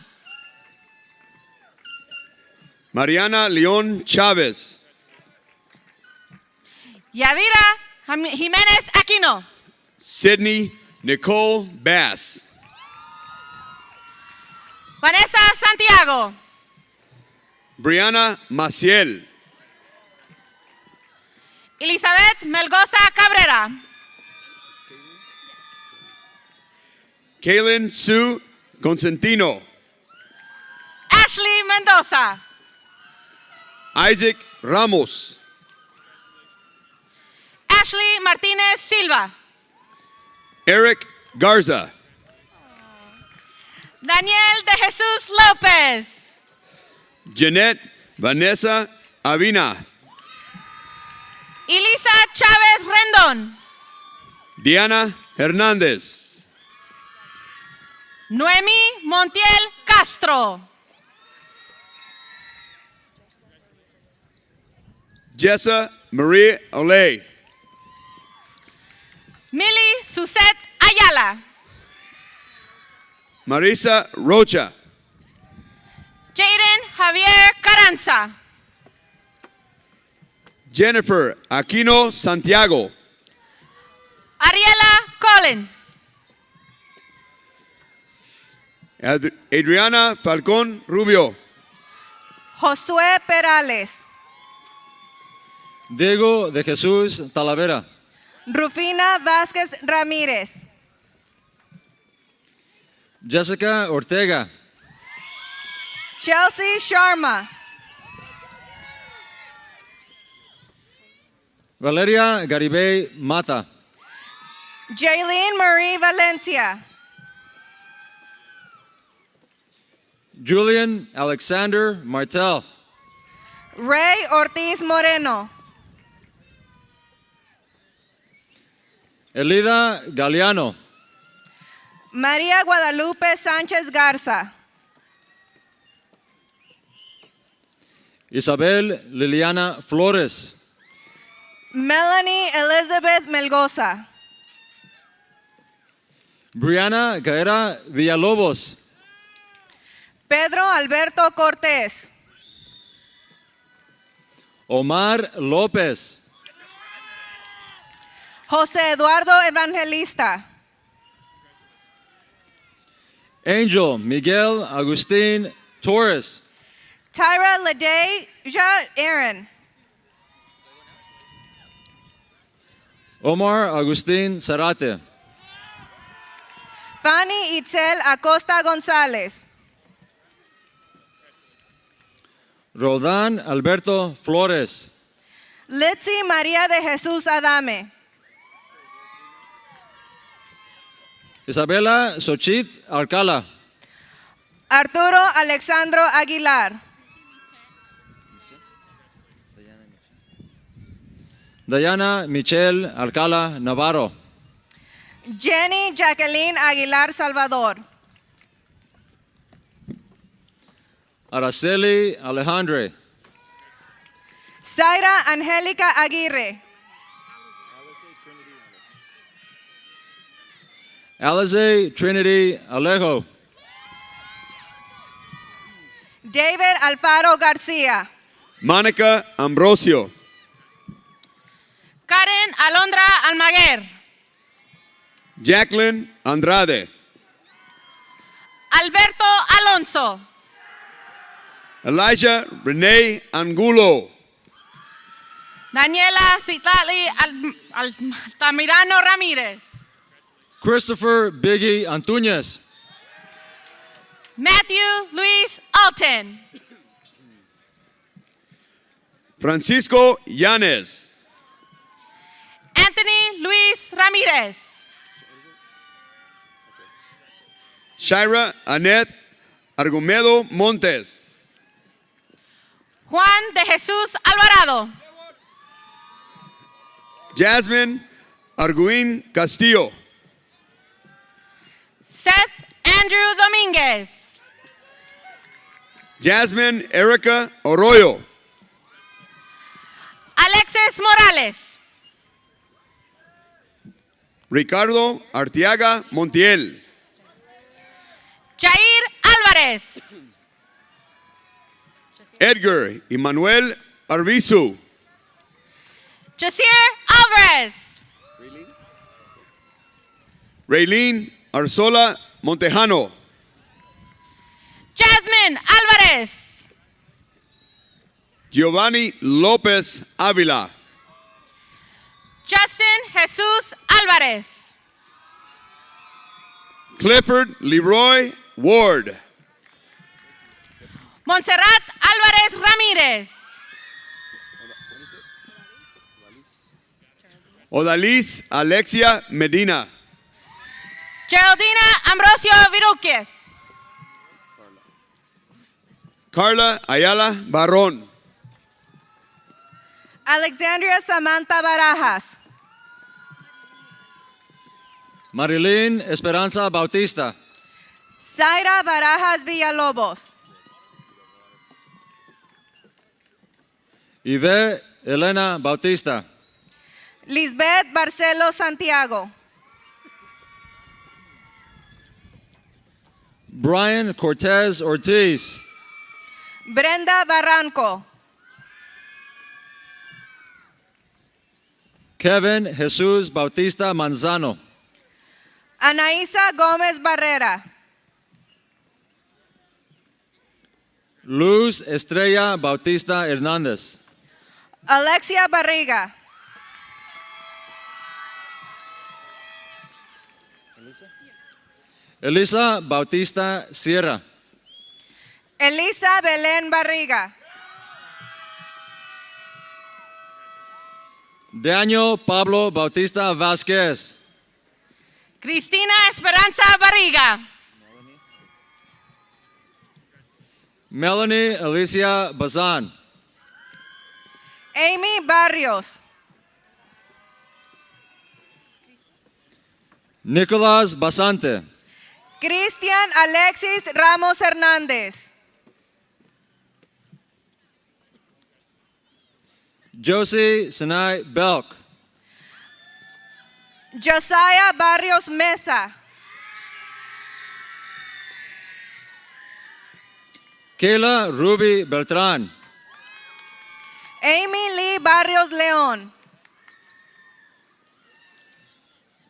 Mariana León Chávez. Yadira Jiménez Aquino. Sydney Nicole Bass. Vanessa Santiago. Brianna Maciel. Elizabeth Melgoza Cabrera. Kaylin Sue Consentino. Ashley Mendoza. Isaac Ramos. Ashley Martinez Silva. Eric Garza. Daniel de Jesús López. Jeanette Vanessa Avina. Elisa Chávez Rendón. Diana Hernández. Noemi Montiel Castro. Jessa Marie Olay. Millie Suzette Ayala. Marisa Rocha. Jaden Javier Carranza. Jennifer Aquino Santiago. Ariela Colin. Adriana Falcón Rubio. Josué Perales. Diego de Jesús Talavera. Rufina Vázquez Ramírez. Jessica Ortega. Chelsea Sharma. Valeria Garibay Mata. Jaylene Marie Valencia. Julian Alexander Martel. Ray Ortiz Moreno. Elida Galeano. María Guadalupe Sánchez Garza. Isabel Liliana Flores. Melanie Elizabeth Melgoza. Brianna Gaera Villalobos. Pedro Alberto Cortés. Omar López. José Eduardo Evangelista. Angel Miguel Agustín Torres. Tyra Ladeja Aaron. Omar Agustín Zarate. Fanny Itzel Acosta González. Roldán Alberto Flores. Litzy María de Jesús Adame. Isabela Xochitl Alcala. Arturo Alexandro Aguilar. Diana Michelle Alcala Navarro. Jenny Jacqueline Aguilar Salvador. Araceli Alejandre. Zaira Angélica Aguirre. Alize Trinity Alejo. David Alfaro García. Monica Ambrosio. Karen Alondra Almaguer. Jacqueline Andrade. Alberto Alonso. Elijah Renee Angulo. Daniela Citlali Altamirano Ramirez. Christopher Biggie Antuñez. Matthew Luis Alton. Francisco Yanes. Anthony Luis Ramirez. Shira Annette Argumedo Montes. Juan de Jesús Alvarado. Jasmine Arguin Castillo. Seth Andrew Dominguez. Jasmine Erica Arroyo. Alexis Morales. Ricardo Arteaga Montiel. Jair Álvarez. Edgar Emmanuel Arvizu. Jasir Alvarez. Raylene Arzola Montejano. Jasmine Alvarez. Giovanni López Ávila. Justin Jesus Alvarez. Clifford Leroy Ward. Montserrat Álvarez Ramírez. Odalis Alexia Medina. Geraldina Ambrosio Viruquez. Carla Ayala Barrón. Alexandria Samantha Barajas. Marilyn Esperanza Bautista. Zaira Barajas Villalobos. Ive Elena Bautista. Lisbeth Barcelo Santiago. Brian Cortez Ortiz. Brenda Barranco. Kevin Jesus Bautista Manzano. Anaísa Gómez Barrera. Luz Estrella Bautista Hernández. Alexia Barriga. Elisa Bautista Sierra. Elisa Belén Barriga. Daniel Pablo Bautista Vázquez. Cristina Esperanza Barriga. Melanie Alicia Bazan. Amy Barrios. Nicolas Basante. Cristian Alexis Ramos Hernández. Josie Sinai Belk. Josiah Barrios Mesa. Kayla Ruby Beltran. Amy Lee Barrios León.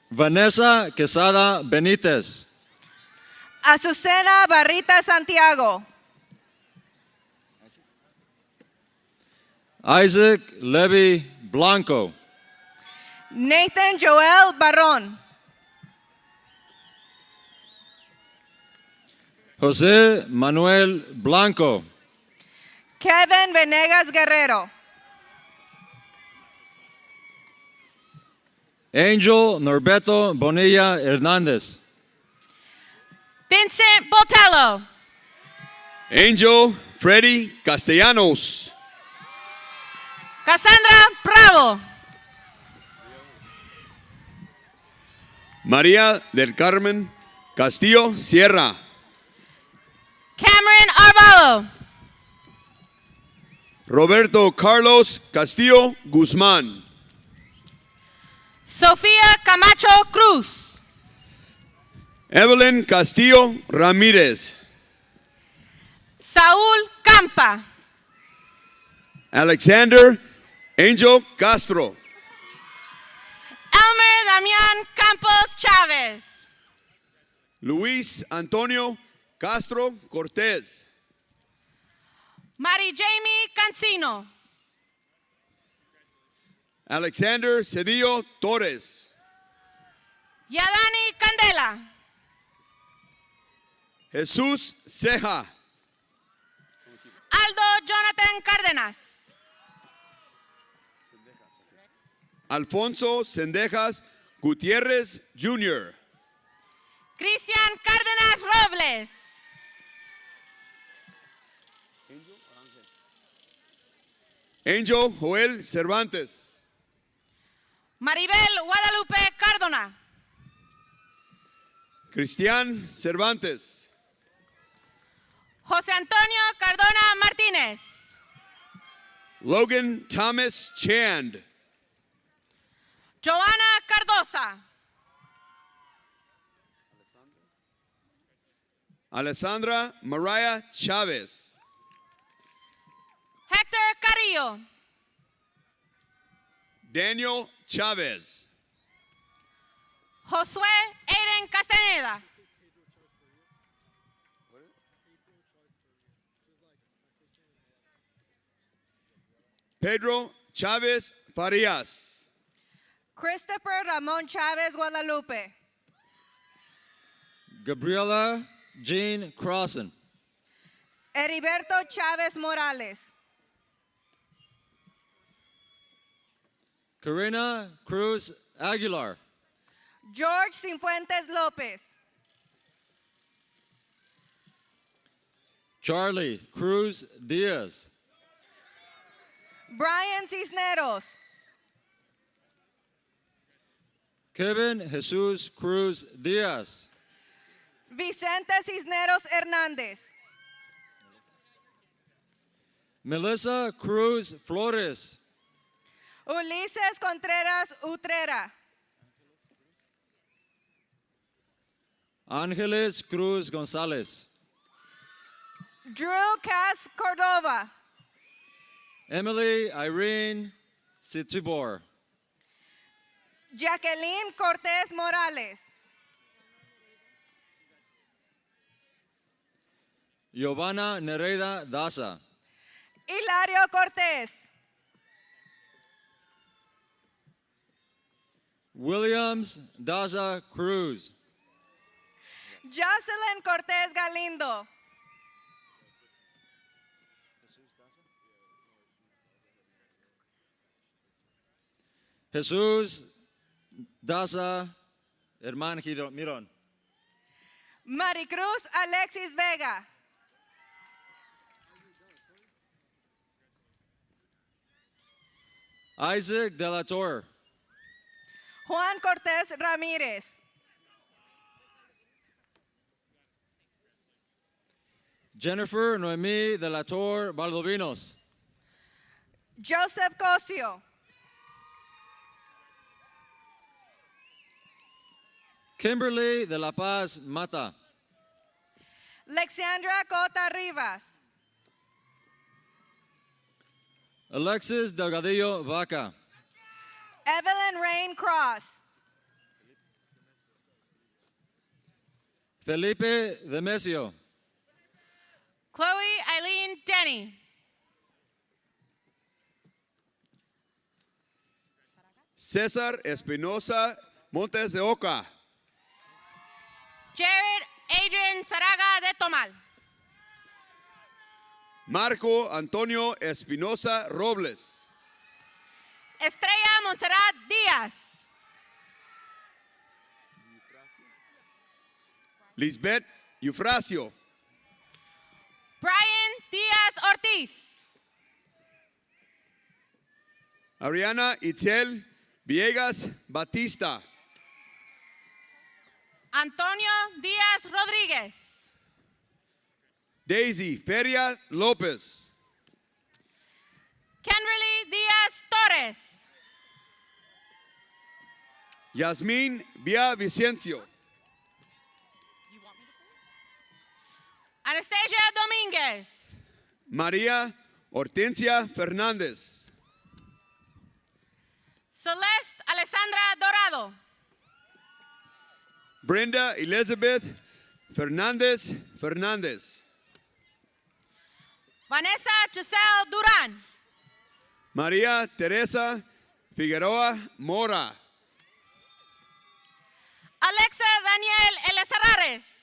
Vanessa Quesada Benitez. Azucena Barrita Santiago. Isaac Levy Blanco. Nathan Joel Barrón. Jose Manuel Blanco. Kevin Venegas Guerrero. Angel Norberto Bonilla Hernandez. Vincent Botello. Angel Freddy Castellanos. Cassandra Bravo. María del Carmen Castillo Sierra. Cameron Arvalo. Roberto Carlos Castillo Guzmán. Sofía Camacho Cruz. Evelyn Castillo Ramírez. Saúl Campa. Alexander Angel Castro. Elmer Damián Campos Chávez. Luis Antonio Castro Cortés. Mari Jamie Cancino. Alexander Cedillo Torres. Yadani Candela. Jesús Ceja. Aldo Jonathan Cárdenas. Alfonso Sendejas Gutiérrez Jr. Cristian Cárdenas Robles. Angel Joel Cervantes. Maribel Guadalupe Cardona. Cristian Cervantes. José Antonio Cardona Martínez. Logan Thomas Chand. Joana Cardosa. Alessandra Mariah Chávez. Héctor Carrillo. Daniel Chávez. Josué Aiden Castaneda. Pedro Chávez Farias. Christopher Ramón Chávez Guadalupe. Gabriela Jean Crossan. Heriberto Chávez Morales. Karina Cruz Aguilar. George Cifuentes López. Charlie Cruz Diaz. Brian Cisneros. Kevin Jesus Cruz Diaz. Vicente Cisneros Hernández. Melissa Cruz Flores. Ulises Contreras Utrera. Ángeles Cruz González. Drew Cass Cordova. Emily Irene Situbor. Jacqueline Cortés Morales. Giovanna Nereida Daza. Hilario Cortés. Williams Daza Cruz. Jocelyn Cortés Galindo. Jesús Daza Herman Mirón. Maricruz Alexis Vega. Isaac De La Torre. Juan Cortés Ramírez. Jennifer Noemí de la Torre Valdovinos. Joseph Cosio. Kimberly de la Paz Mata. Lexandra Cota Rivas. Alexis Delgadillo Vaca. Evelyn Rain Cross. Felipe Demesio. Chloe Eileen Denny. César Espinosa Montes de Oca. Jared Adrian Saraga de Tomal. Marco Antonio Espinosa Robles. Estrella Montserrat Díaz. Lisbeth Eufrasio. Brian Díaz Ortiz. Ariana Itzel Villegas Batista. Antonio Díaz Rodríguez. Daisy Feria López. Kenrily Díaz Torres. Yasmín Villavicencio. Anastasia Domínguez. María Hortensia Fernández. Celeste Alessandra Dorado. Brenda Elizabeth Fernández Fernández. Vanessa Giselle Durán. María Teresa Figueroa Mora. Alexa Daniel Elezarares.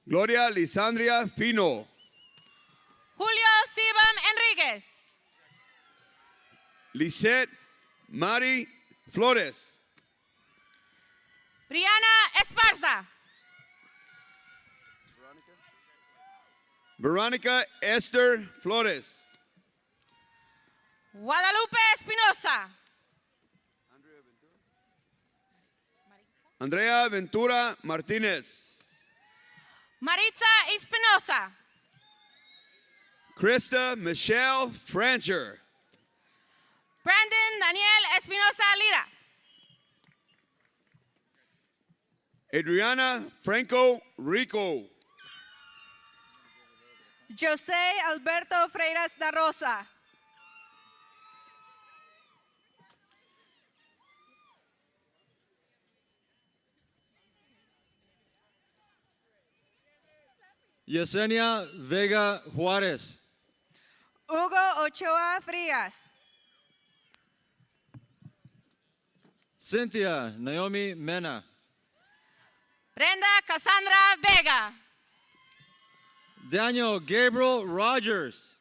Gloria Lisandria Fino. Julio Sibam Enríquez. Lisette Mari Flores. Brianna Esparza. Verónica Esther Flores. Guadalupe Espinosa. Andrea Ventura Martínez. Maritza Espinosa. Krista Michelle Francher. Brandon Daniel Espinosa Lira. Adriana Franco Rico. José Alberto Freiras da Rosa. Yesenia Vega Juárez. Hugo Ochoa Frías. Cynthia Naomi Mena. Brenda Cassandra Vega. Daniel Gabriel Rogers.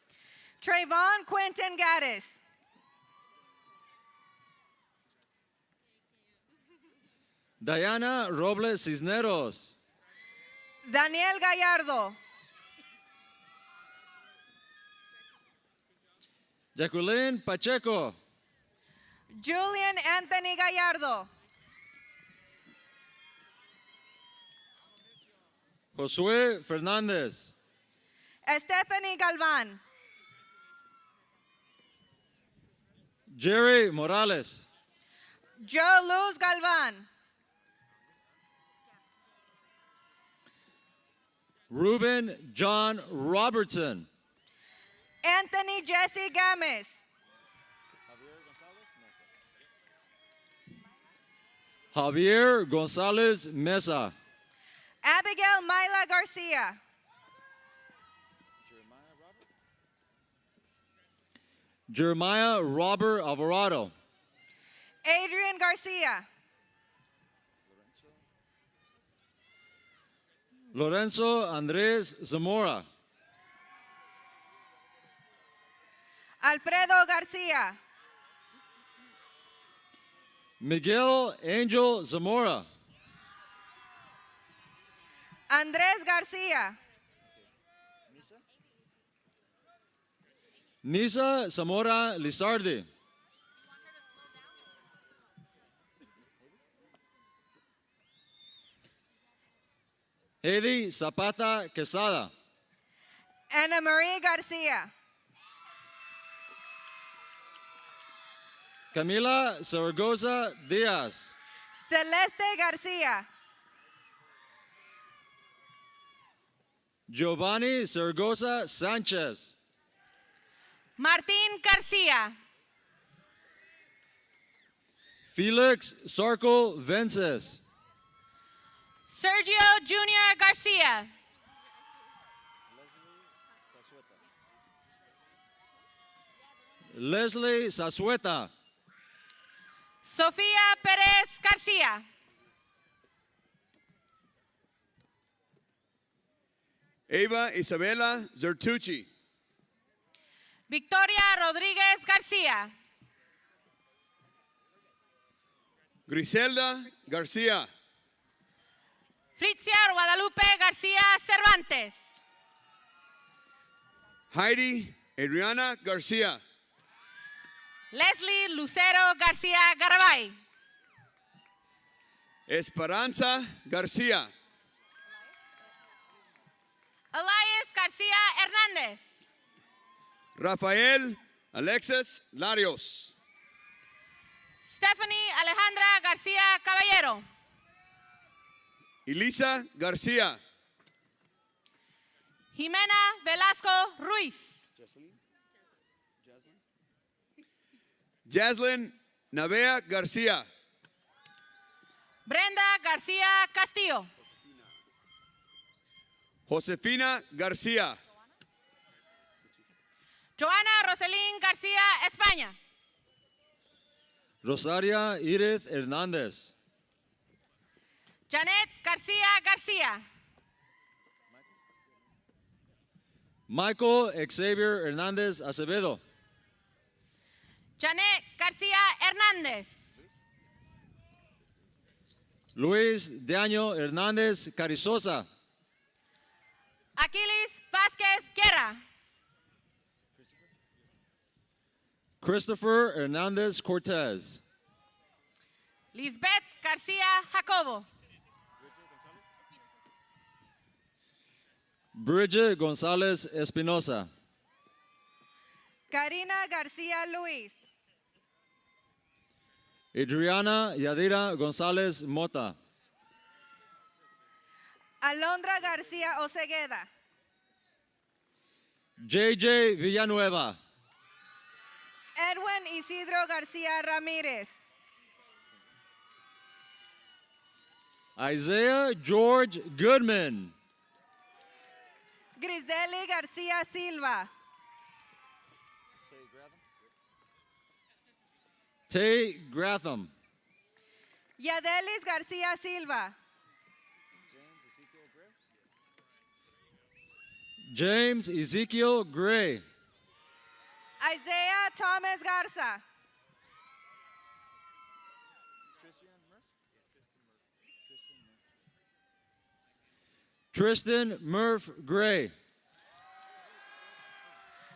Trayvon Quentin Gaddis. Diana Robles Cisneros. Daniel Gallardo. Jacqueline Pacheco. Julian Anthony Gallardo. Josué Fernández. Stephanie Galvan. Jerry Morales. Joe Luz Galvan. Ruben John Robertson. Anthony Jesse Games. Javier González Mesa. Abigail Myla Garcia. Jeremiah Robert Alvarado. Adrian Garcia. Lorenzo Andrés Zamora. Alfredo Garcia. Miguel Angel Zamora. Andrés Garcia. Nisa Zamora Lizardi. Heidi Zapata Quesada. Ana Marie Garcia. Camila Zaragoza Diaz. Celeste Garcia. Giovanni Zaragoza Sanchez. Martín Garcia. Felix Sarco Vences. Sergio Junior Garcia. Leslie Zazueta. Sofía Pérez Garcia. Eva Isabela Zertucci. Victoria Rodríguez Garcia. Griselda Garcia. Fritzia Guadalupe Garcia Cervantes. Heidi Adriana Garcia. Leslie Lucero Garcia Garabay. Esperanza Garcia. Elias Garcia Hernández. Rafael Alexis Larios. Stephanie Alejandra Garcia Caballero. Elisa Garcia. Jimena Velasco Ruiz. Jaslyn Navea Garcia. Brenda Garcia Castillo. Josefina Garcia. Joana Roselín Garcia España. Rosaria Edith Hernández. Janet Garcia Garcia. Michael Xavier Hernández Acevedo. Janet Garcia Hernández. Luis Daño Hernández Carizosa. Aquiles Vázquez Guerra. Christopher Hernández Cortez. Lisbeth Garcia Jacobo. Bridget González Espinosa. Karina Garcia Luis. Adriana Yadira González Mota. Alondra Garcia Ocegueda. JJ Villanueva. Edwin Isidro Garcia Ramírez. Isaiah George Goodman. Grisdeli Garcia Silva. Tay Gratham. Yadelis Garcia Silva. James Ezekiel Gray. Isaiah Thomas Garza. Tristan Murph Gray.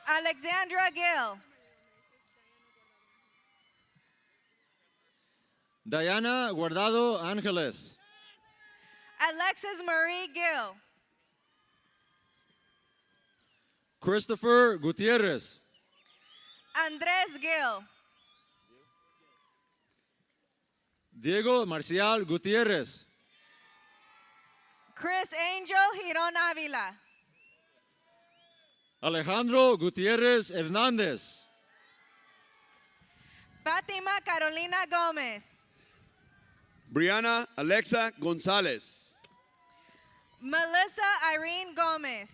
Alexandra Gill. Diana Guardado Angeles. Alexis Marie Gill. Christopher Gutierrez. Andres Gill. Diego Marcial Gutierrez. Chris Angel Giron Avila. Alejandro Gutierrez Hernández. Fátima Carolina Gómez. Brianna Alexa González. Melissa Irene Gómez.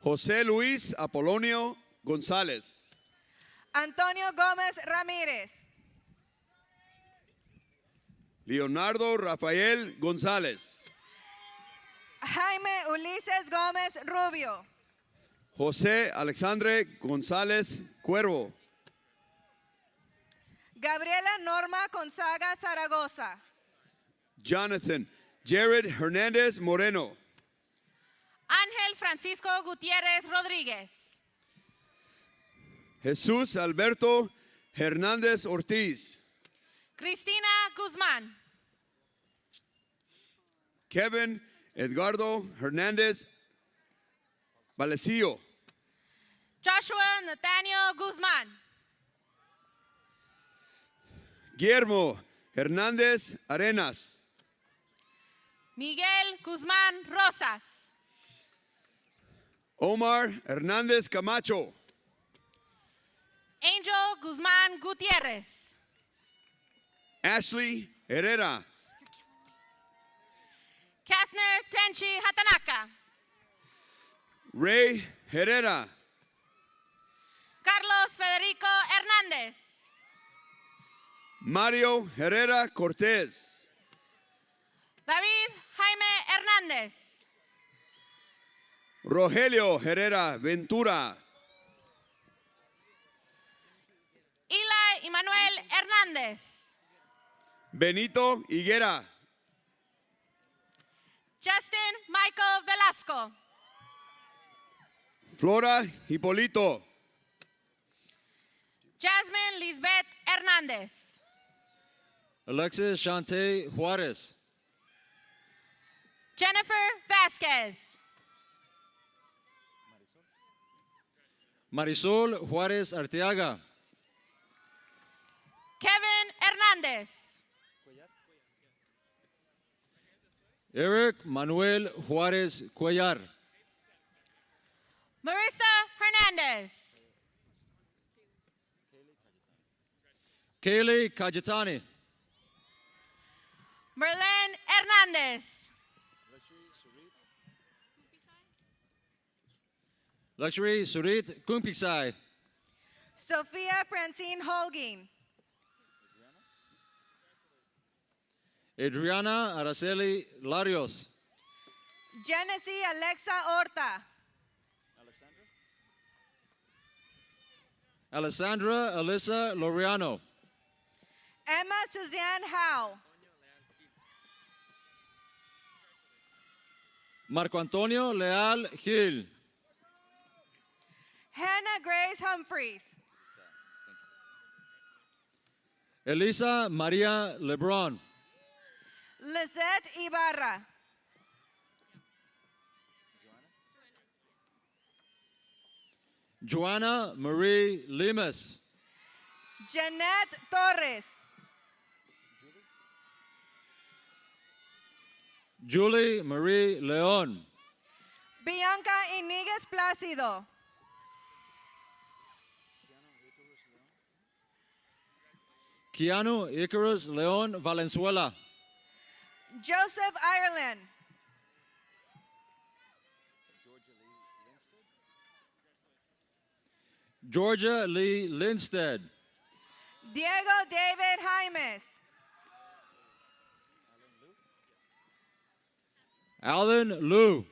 José Luis Apolonio González. Antonio Gómez Ramírez. Leonardo Rafael González. Jaime Ulises Gómez Rubio. José Alexandre González Cuervo. Gabriela Norma Gonzaga Zaragoza. Jonathan Jared Hernández Moreno. Ángel Francisco Gutiérrez Rodríguez. Jesús Alberto Hernández Ortiz. Cristina Guzmán. Kevin Edgardo Hernandez Valecillo. Joshua Nathaniel Guzman. Guillermo Hernández Arenas. Miguel Guzman Rosas. Omar Hernández Camacho. Angel Guzman Gutierrez. Ashley Herrera. Kastner Tenchi Hatanaka. Ray Herrera. Carlos Federico Hernández. Mario Herrera Cortez. David Jaime Hernández. Rogelio Herrera Ventura. Eli Emanuel Hernández. Benito Higuera. Justin Michael Velasco. Flora Hipolito. Jasmine Lisbeth Hernández. Alexis Shante Juarez. Jennifer Vasquez. Marisol Juarez Arteaga. Kevin Hernández. Eric Manuel Juarez Cuellar. Marissa Hernandez. Kaylee Cayetani. Merlin Hernández. Luxury Surit Kumpiksai. Sophia Francine Holguin. Adriana Araceli Larios. Genesee Alexa Horta. Alessandra Alyssa Laureano. Emma Suzanne Howe. Marco Antonio Leal Gil. Hannah Grace Humphreys. Elisa Maria Lebron. Lizette Ibarra. Joanna Marie Limas. Jeanette Torres. Julie Marie Leon. Bianca Iniguez Plácido. Keanu Icarus Leon Valenzuela. Joseph Ireland. Georgia Lee Lindstead. Diego David Jaimes. Alan Liu.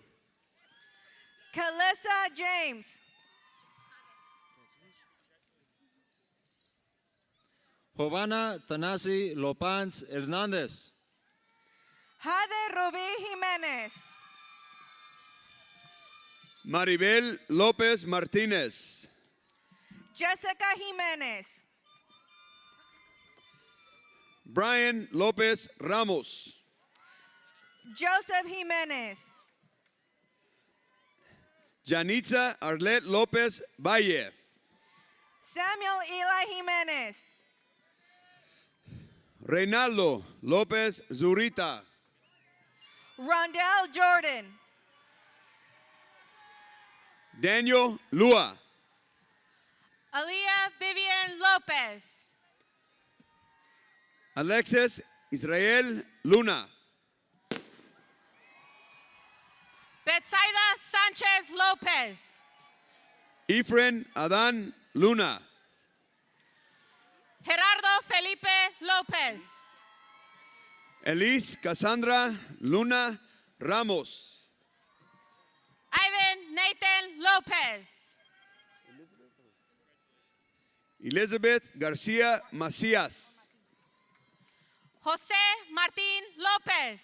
Calissa James. Giovanna Tanasi Lopans Hernandez. Jade Rubí Jiménez. Maribel López Martínez. Jessica Jiménez. Brian López Ramos. Joseph Jiménez. Janitza Arlet López Valle. Samuel Eli Jiménez. Reinaldo López Zurita. Rondell Jordan. Daniel Lua. Aaliyah Vivian Lopez. Alexis Israel Luna. Betsaida Sanchez Lopez. Efren Adán Luna. Gerardo Felipe Lopez. Elise Cassandra Luna Ramos. Ivan Nathan Lopez. Elizabeth García Macías. José Martín López.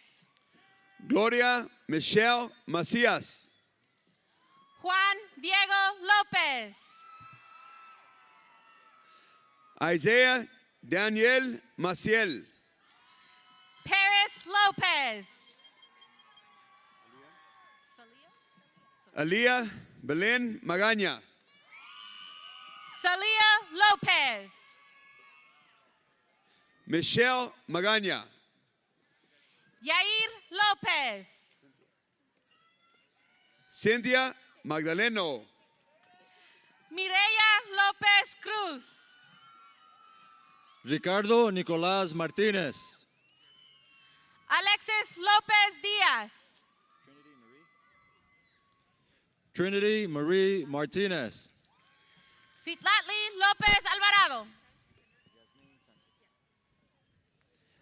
Gloria Michelle Macías. Juan Diego López. Isaiah Daniel Maciel. Paris Lopez. Aliyah Belen Magaña. Salia Lopez. Michelle Magaña. Yair Lopez. Cynthia Magdaleno. Mireya Lopez Cruz. Ricardo Nicolás Martínez. Alexis Lopez Diaz. Trinity Marie Martinez. Citlatli Lopez Alvarado.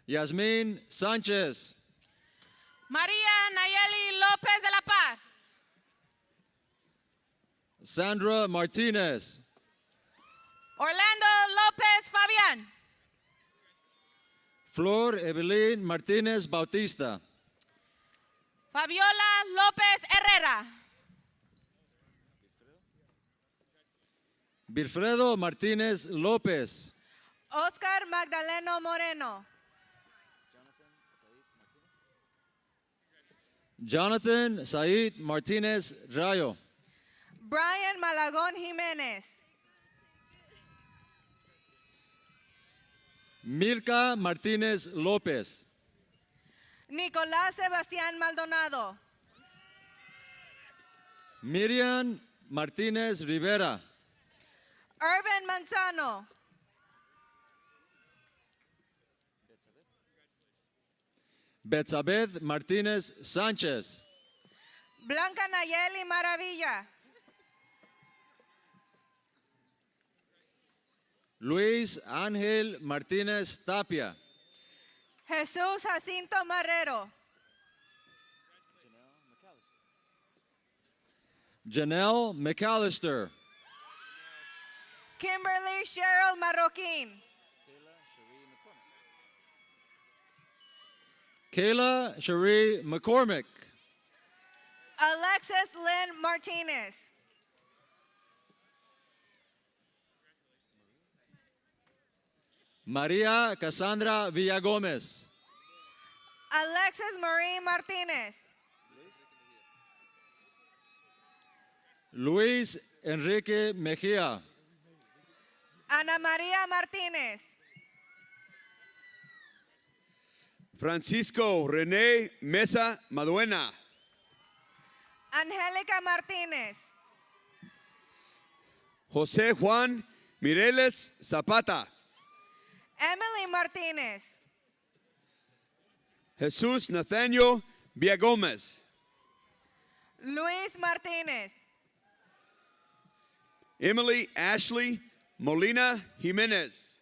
Yasmin Sanchez. María Nayeli López de la Paz. Sandra Martinez. Orlando López Fabián. Flor Evelyn Martínez Bautista. Fabiola López Herrera. Wilfredo Martínez López. Oscar Magdaleno Moreno. Jonathan Said Martínez Rayo. Brian Malagón Jiménez. Milka Martínez López. Nicolás Sebastián Maldonado. Miriam Martínez Rivera. Urban Manzano. Betsabeth Martínez Sánchez. Blanca Nayeli Maravilla. Luis Ángel Martínez Tapia. Jesús Jacinto Marrero. Janelle McAllister. Kimberly Cheryl Marroquín. Kayla Cherie McCormick. Alexis Lynn Martinez. María Cassandra Villagómez. Alexis Marie Martinez. Luis Enrique Mejía. Ana María Martínez. Francisco René Mesa Maduena. Angélica Martínez. José Juan Mireles Zapata. Emily Martínez. Jesús Nathaniel Villagómez. Luis Martínez. Emily Ashley Molina Jimenez.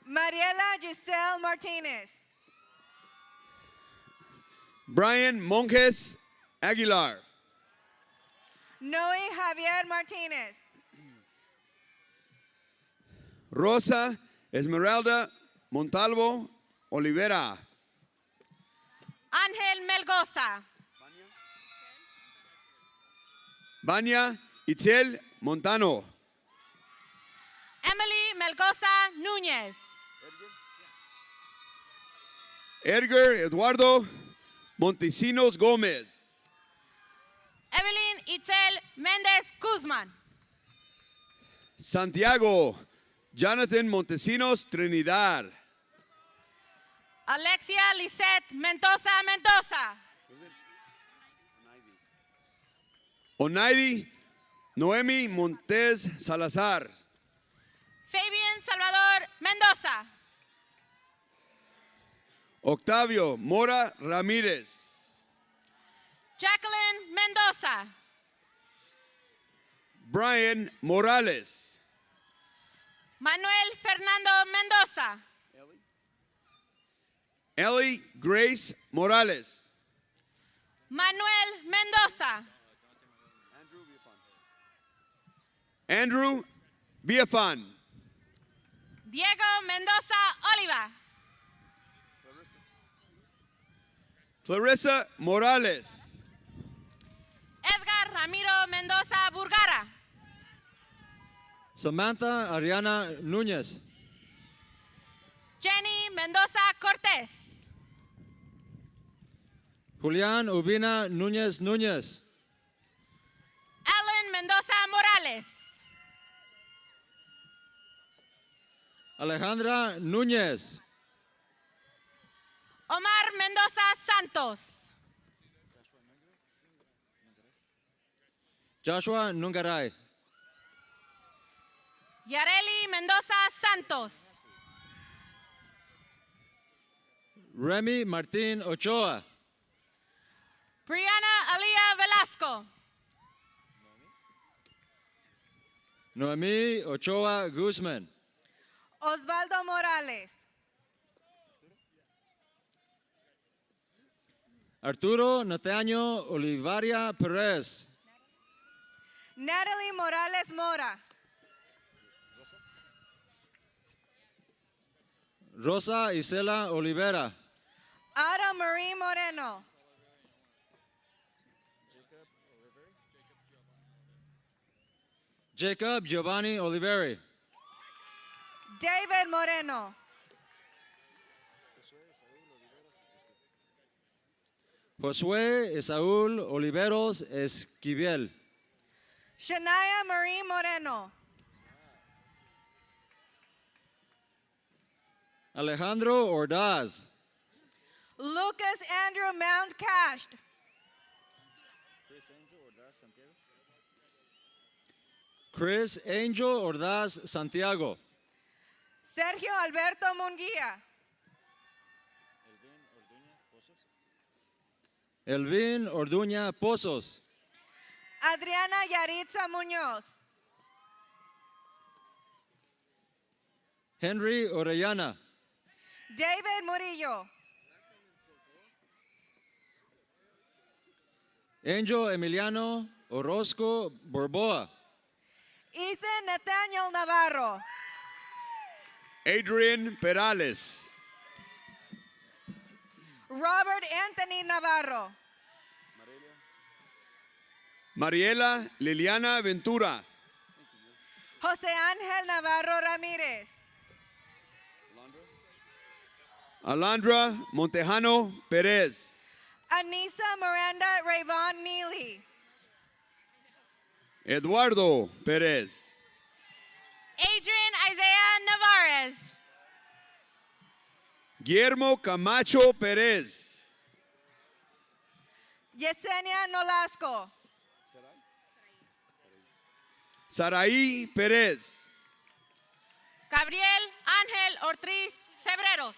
Mariela Giselle Martínez. Brian Monjes Aguilar. Noe Javier Martínez. Rosa Esmeralda Montalvo Olivera. Ángel Melgoza. Vania Itzel Montano. Emily Melgoza Núñez. Edgar Eduardo Montesinos Gómez. Evelyn Itzel Méndez Guzmán. Santiago Jonathan Montesinos Trinidad. Alexia Lisette Mendoza Mendoza. Onaidi Noemi Montes Salazar. Fabian Salvador Mendoza. Octavio Mora Ramírez. Jacqueline Mendoza. Brian Morales. Manuel Fernando Mendoza. Ellie Grace Morales. Manuel Mendoza. Andrew Villafan. Diego Mendoza Oliva. Clarissa Morales. Edgar Ramiro Mendoza Burgara. Samantha Ariana Núñez. Jenny Mendoza Cortés. Julián Ubina Núñez Núñez. Mendoza Morales. Alejandra Núñez. Omar Mendoza Santos. Joshua Nungaray. Yareli Mendoza Santos. Remy Martín Ochoa. Brianna Alia Velasco. Noemí Ochoa Guzman. Osvaldo Morales. Arturo Nathaniel Olivaria Perez. Natalie Morales Mora. Rosa Isela Olivera. Ada Marie Moreno. Jacob Giovanni Oliveri. David Moreno. Josué Esaúl Oliveros Esquivel. Shania Marie Moreno. Alejandro Ordaz. Lucas Andrew Mount Cashed. Chris Angel Ordaz Santiago. Sergio Alberto Munguía. Elvin Orduña Pozos. Adriana Yaritza Muñoz. Henry Orellana. David Murillo. Angel Emiliano Orozco Borboa. Ethan Nathaniel Navarro. Adrian Perales. Robert Anthony Navarro. Mariela Liliana Ventura. Jose Ángel Navarro Ramírez. Alondra Montejano Perez. Anissa Miranda Rayvon Neely. Eduardo Perez. Adrian Isaiah Navarez. Guillermo Camacho Perez. Yesenia Nolasco. Saraí Perez. Gabriel Ángel Ortiz Cebreros.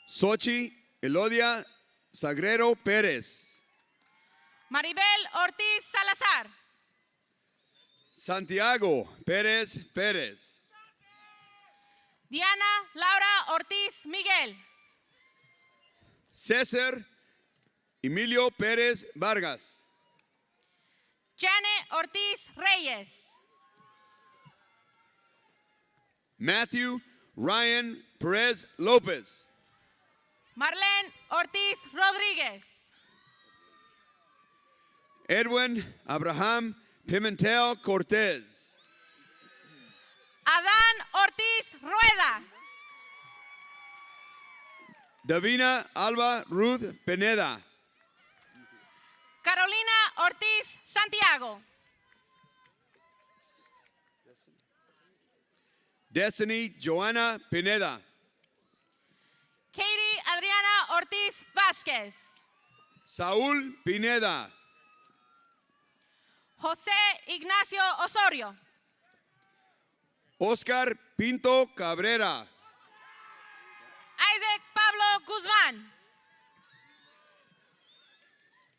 Sochi Elodia Sagrero Pérez. Maribel Ortiz Salazar. Santiago Pérez Pérez. Diana Laura Ortiz Miguel. César Emilio Pérez Vargas. Janet Ortiz Reyes. Matthew Ryan Perez Lopez. Marlene Ortiz Rodríguez. Edwin Abraham Pimentel Cortez. Adán Ortiz Rueda. Davina Alba Ruth Pineda. Carolina Ortiz Santiago. Destiny Joanna Pineda. Katie Adriana Ortiz Vázquez. Saúl Pineda. José Ignacio Osorio. Oscar Pinto Cabrera. Isaac Pablo Guzmán.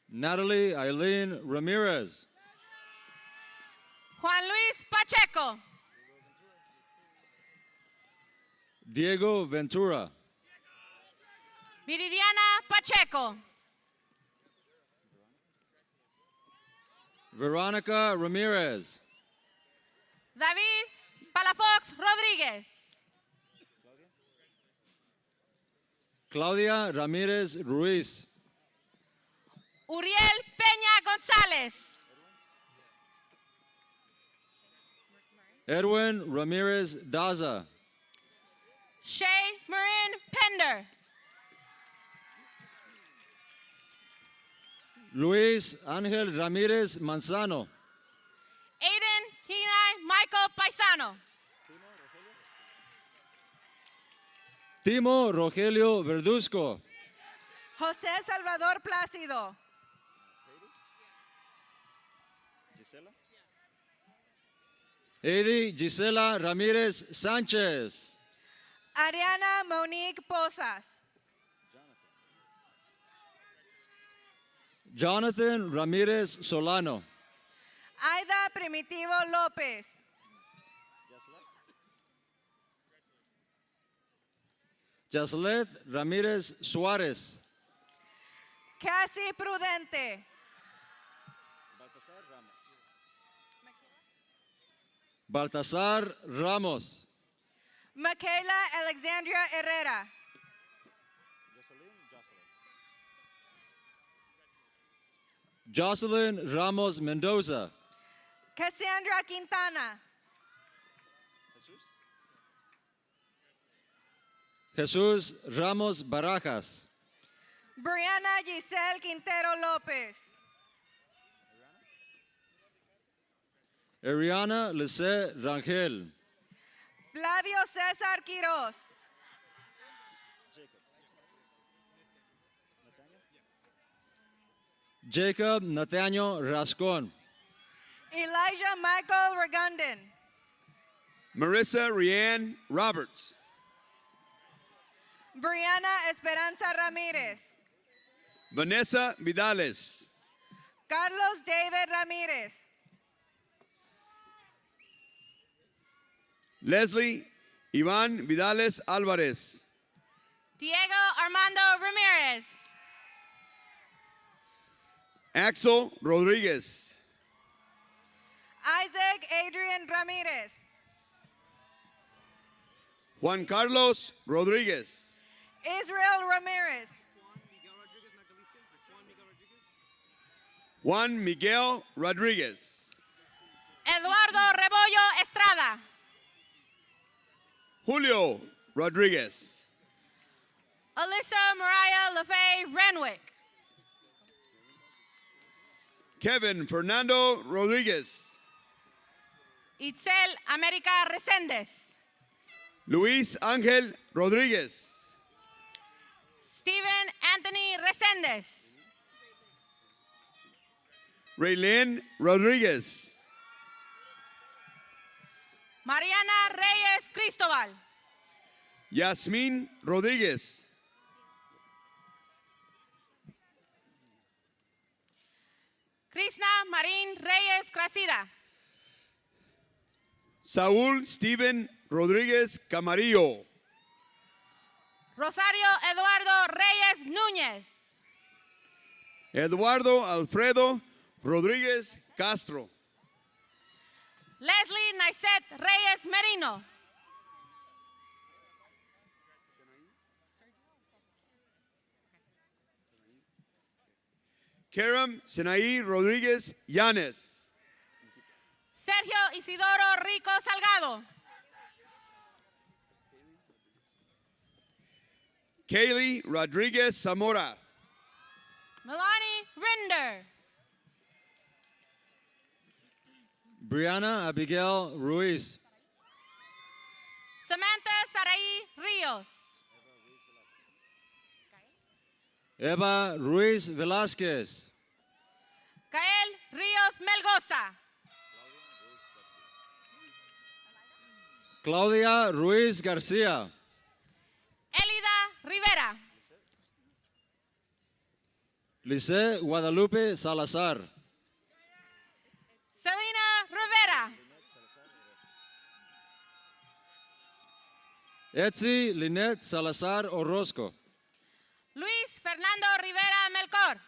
Natalie Eileen Ramirez. Juan Luis Pacheco. Diego Ventura. Viridiana Pacheco. Veronica Ramirez. David Palafox Rodríguez. Claudia Ramirez Ruiz. Uriel Peña González. Edwin Ramirez Daza. Shay Marin Pender. Luis Ángel Ramírez Manzano. Aiden Kenai Michael Paisano. Timo Rogelio Verduzco. José Salvador Plácido. Eddie Gisela Ramírez Sánchez. Ariana Monique Posas. Jonathan Ramírez Solano. Aida Primitivo López. Yasleth Ramírez Suárez. Cassie Prudente. Baltasar Ramos. Michaela Alexandria Herrera. Jocelyn Ramos Mendoza. Cassandra Quintana. Jesús Ramos Barajas. Brianna Giselle Quintero López. Ariana Lice Rangel. Flavio César Quiroz. Jacob Nathaniel Rascon. Elijah Michael Regundan. Marissa Rianne Roberts. Brianna Esperanza Ramírez. Vanessa Vidales. Carlos David Ramírez. Leslie Iván Vidales Álvarez. Diego Armando Ramirez. Axel Rodriguez. Isaac Adrian Ramirez. Juan Carlos Rodriguez. Israel Ramirez. Juan Miguel Rodriguez. Eduardo Rebollo Estrada. Julio Rodriguez. Alyssa Mariah LaFay Renwick. Kevin Fernando Rodriguez. Itzel América Reséndez. Luis Ángel Rodriguez. Steven Anthony Reséndez. Raylene Rodriguez. Mariana Reyes Cristobal. Yasmín Rodríguez. Krishna Marín Reyes Crasida. Saúl Steven Rodríguez Camarillo. Rosario Eduardo Reyes Núñez. Eduardo Alfredo Rodríguez Castro. Leslie Naiset Reyes Merino. Karam Sinaí Rodríguez Llanes. Sergio Isidoro Rico Salgado. Kaylee Rodríguez Zamora. Melanie Rinder. Brianna Abigail Ruiz. Samantha Saraí Ríos. Eva Ruiz Velázquez. Gael Ríos Melgoza. Claudia Ruiz García. Elida Rivera. Lice Guadalupe Salazar. Selena Rivera. Etzi Linet Salazar Orozco. Luis Fernando Rivera Melcor.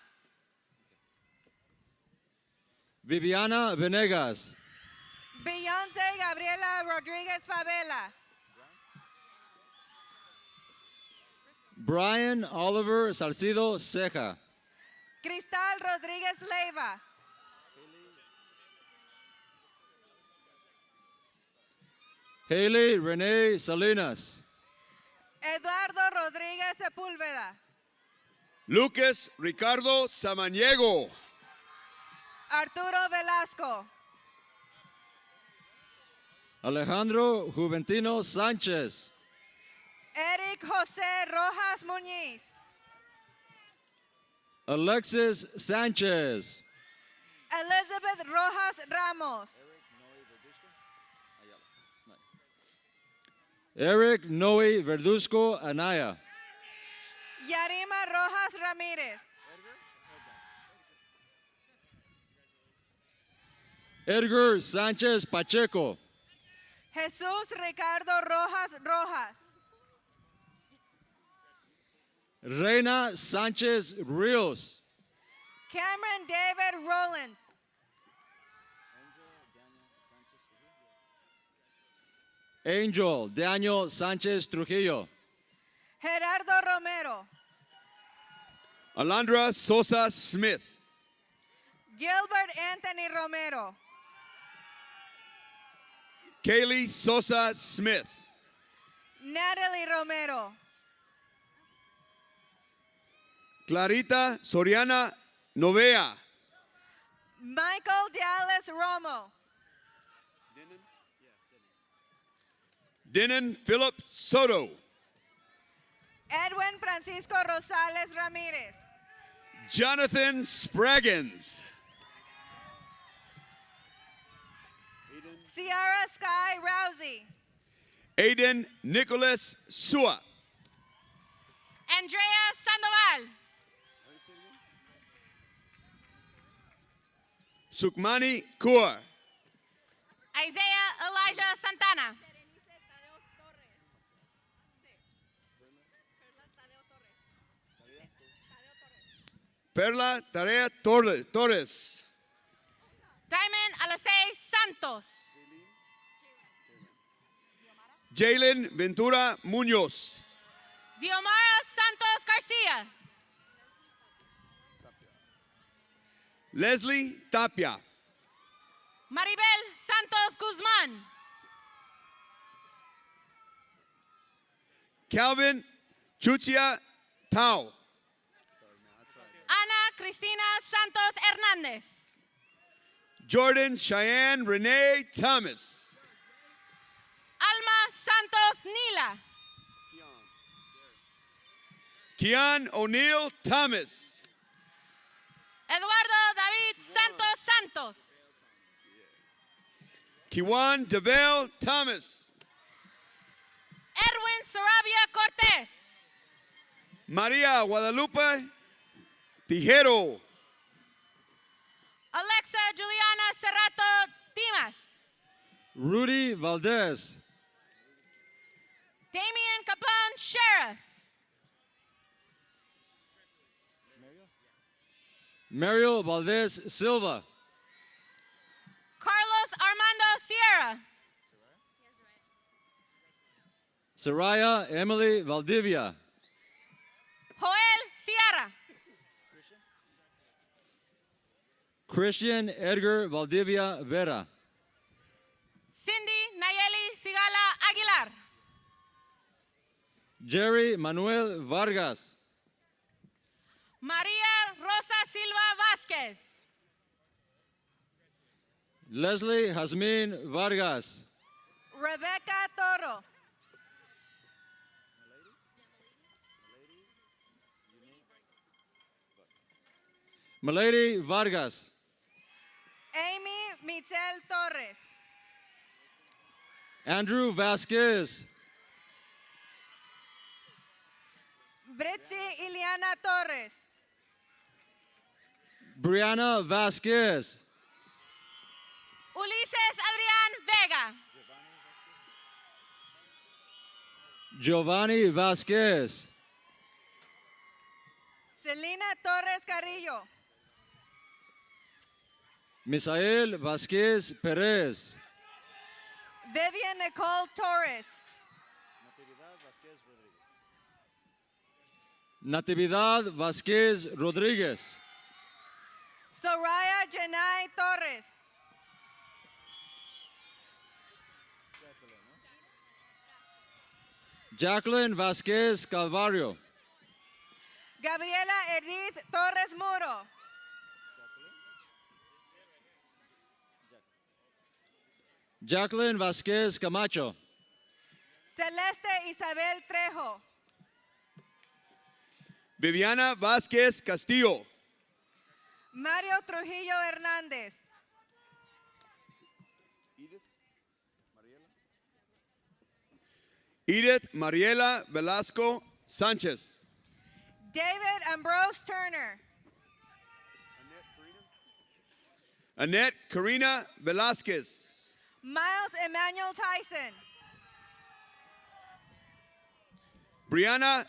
Viviana Venegas. Beyoncé Gabriela Rodríguez Favela. Brian Oliver Salcido Ceja. Cristal Rodríguez Leiva. Haley Renee Salinas. Eduardo Rodríguez Sepúlveda. Lucas Ricardo Samaniego. Arturo Velasco. Alejandro Juventino Sánchez. Eric José Rojas Muñiz. Alexis Sanchez. Elizabeth Rojas Ramos. Eric Noe Verduzco Anaya. Yarima Rojas Ramírez. Edgar Sánchez Pacheco. Jesús Ricardo Rojas Rojas. Reina Sánchez Rios. Cameron David Rollins. Angel Daniel Sánchez Trujillo. Gerardo Romero. Alondra Sosa Smith. Gilbert Anthony Romero. Kaylee Sosa Smith. Natalie Romero. Clarita Soriana Novea. Michael Dallas Romo. Denon Philip Soto. Edwin Francisco Rosales Ramírez. Jonathan Spraggins. Ciara Sky Rousey. Aiden Nicholas Sua. Andrea Sandoval. Sukmani Kaur. Isaiah Elijah Santana. Perla Tarea Torres. Diamond Alasei Santos. Jalen Ventura Munoz. Xiomara Santos Garcia. Leslie Tapia. Maribel Santos Guzman. Calvin Chuchia Tao. Ana Cristina Santos Hernández. Jordan Cheyenne Renee Thomas. Alma Santos Nila. Keon O'Neill Thomas. Eduardo David Santos Santos. Kiwan Devel Thomas. Erwin Sarabia Cortez. Maria Guadalupe Tijero. Alexa Juliana Cerrato Dimas. Rudy Valdez. Damian Capone Sheriff. Mario Valdez Silva. Carlos Armando Sierra. Soraya Emily Valdivia. Joel Sierra. Christian Edgar Valdivia Vera. Cindy Nayeli Sigala Aguilar. Jerry Manuel Vargas. Maria Rosa Silva Vázquez. Leslie Jasmine Vargas. Rebecca Toro. Milady Vargas. Amy Michelle Torres. Andrew Vasquez. Britzi Iliana Torres. Brianna Vasquez. Ulises Adrián Vega. Giovanni Vasquez. Selena Torres Carrillo. Misael Vasquez Perez. Vivian Nicole Torres. Natividad Vasquez Rodríguez. Soraya Janai Torres. Jacqueline Vasquez Calvario. Gabriela Edith Torres Muro. Jacqueline Vasquez Camacho. Celeste Isabel Trejo. Viviana Vázquez Castillo. Mario Trujillo Hernández. Edith Mariela Velasco Sánchez. David Ambrose Turner. Annette Karina Velázquez. Miles Emmanuel Tyson. Brianna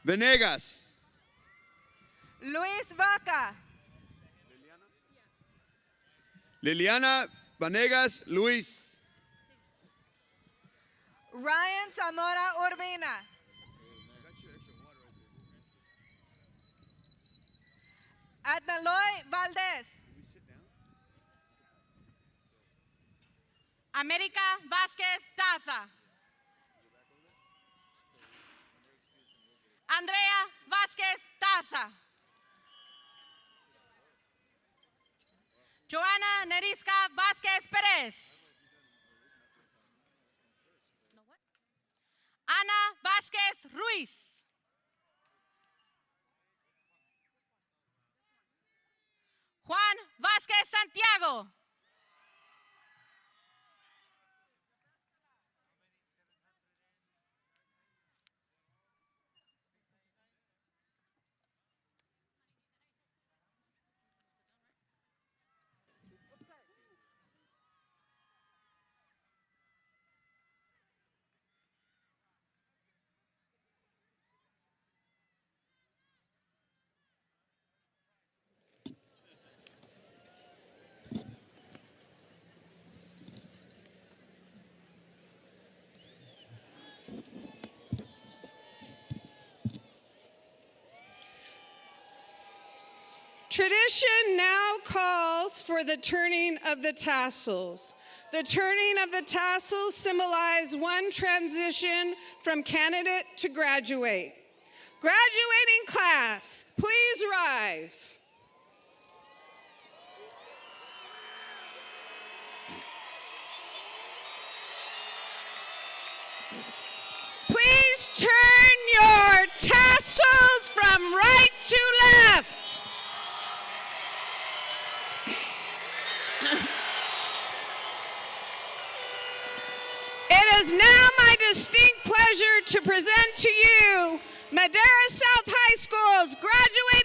Venegas. Luis Vaca. Liliana Vanegas Luis. Ryan Zamora Urbina. Adnaloy Valdez. América Vázquez Taza. Andrea Vázquez Taza. Joana Nerisca Vázquez Pérez. Ana Vázquez Ruiz. Juan Vázquez Santiago. Tradition now calls for the turning of the tassels. The turning of the tassels symbolize one transition from candidate to graduate. Graduating class, please rise. Please turn your tassels from right to left. It is now my distinct pleasure to present to you Madera South High School's graduating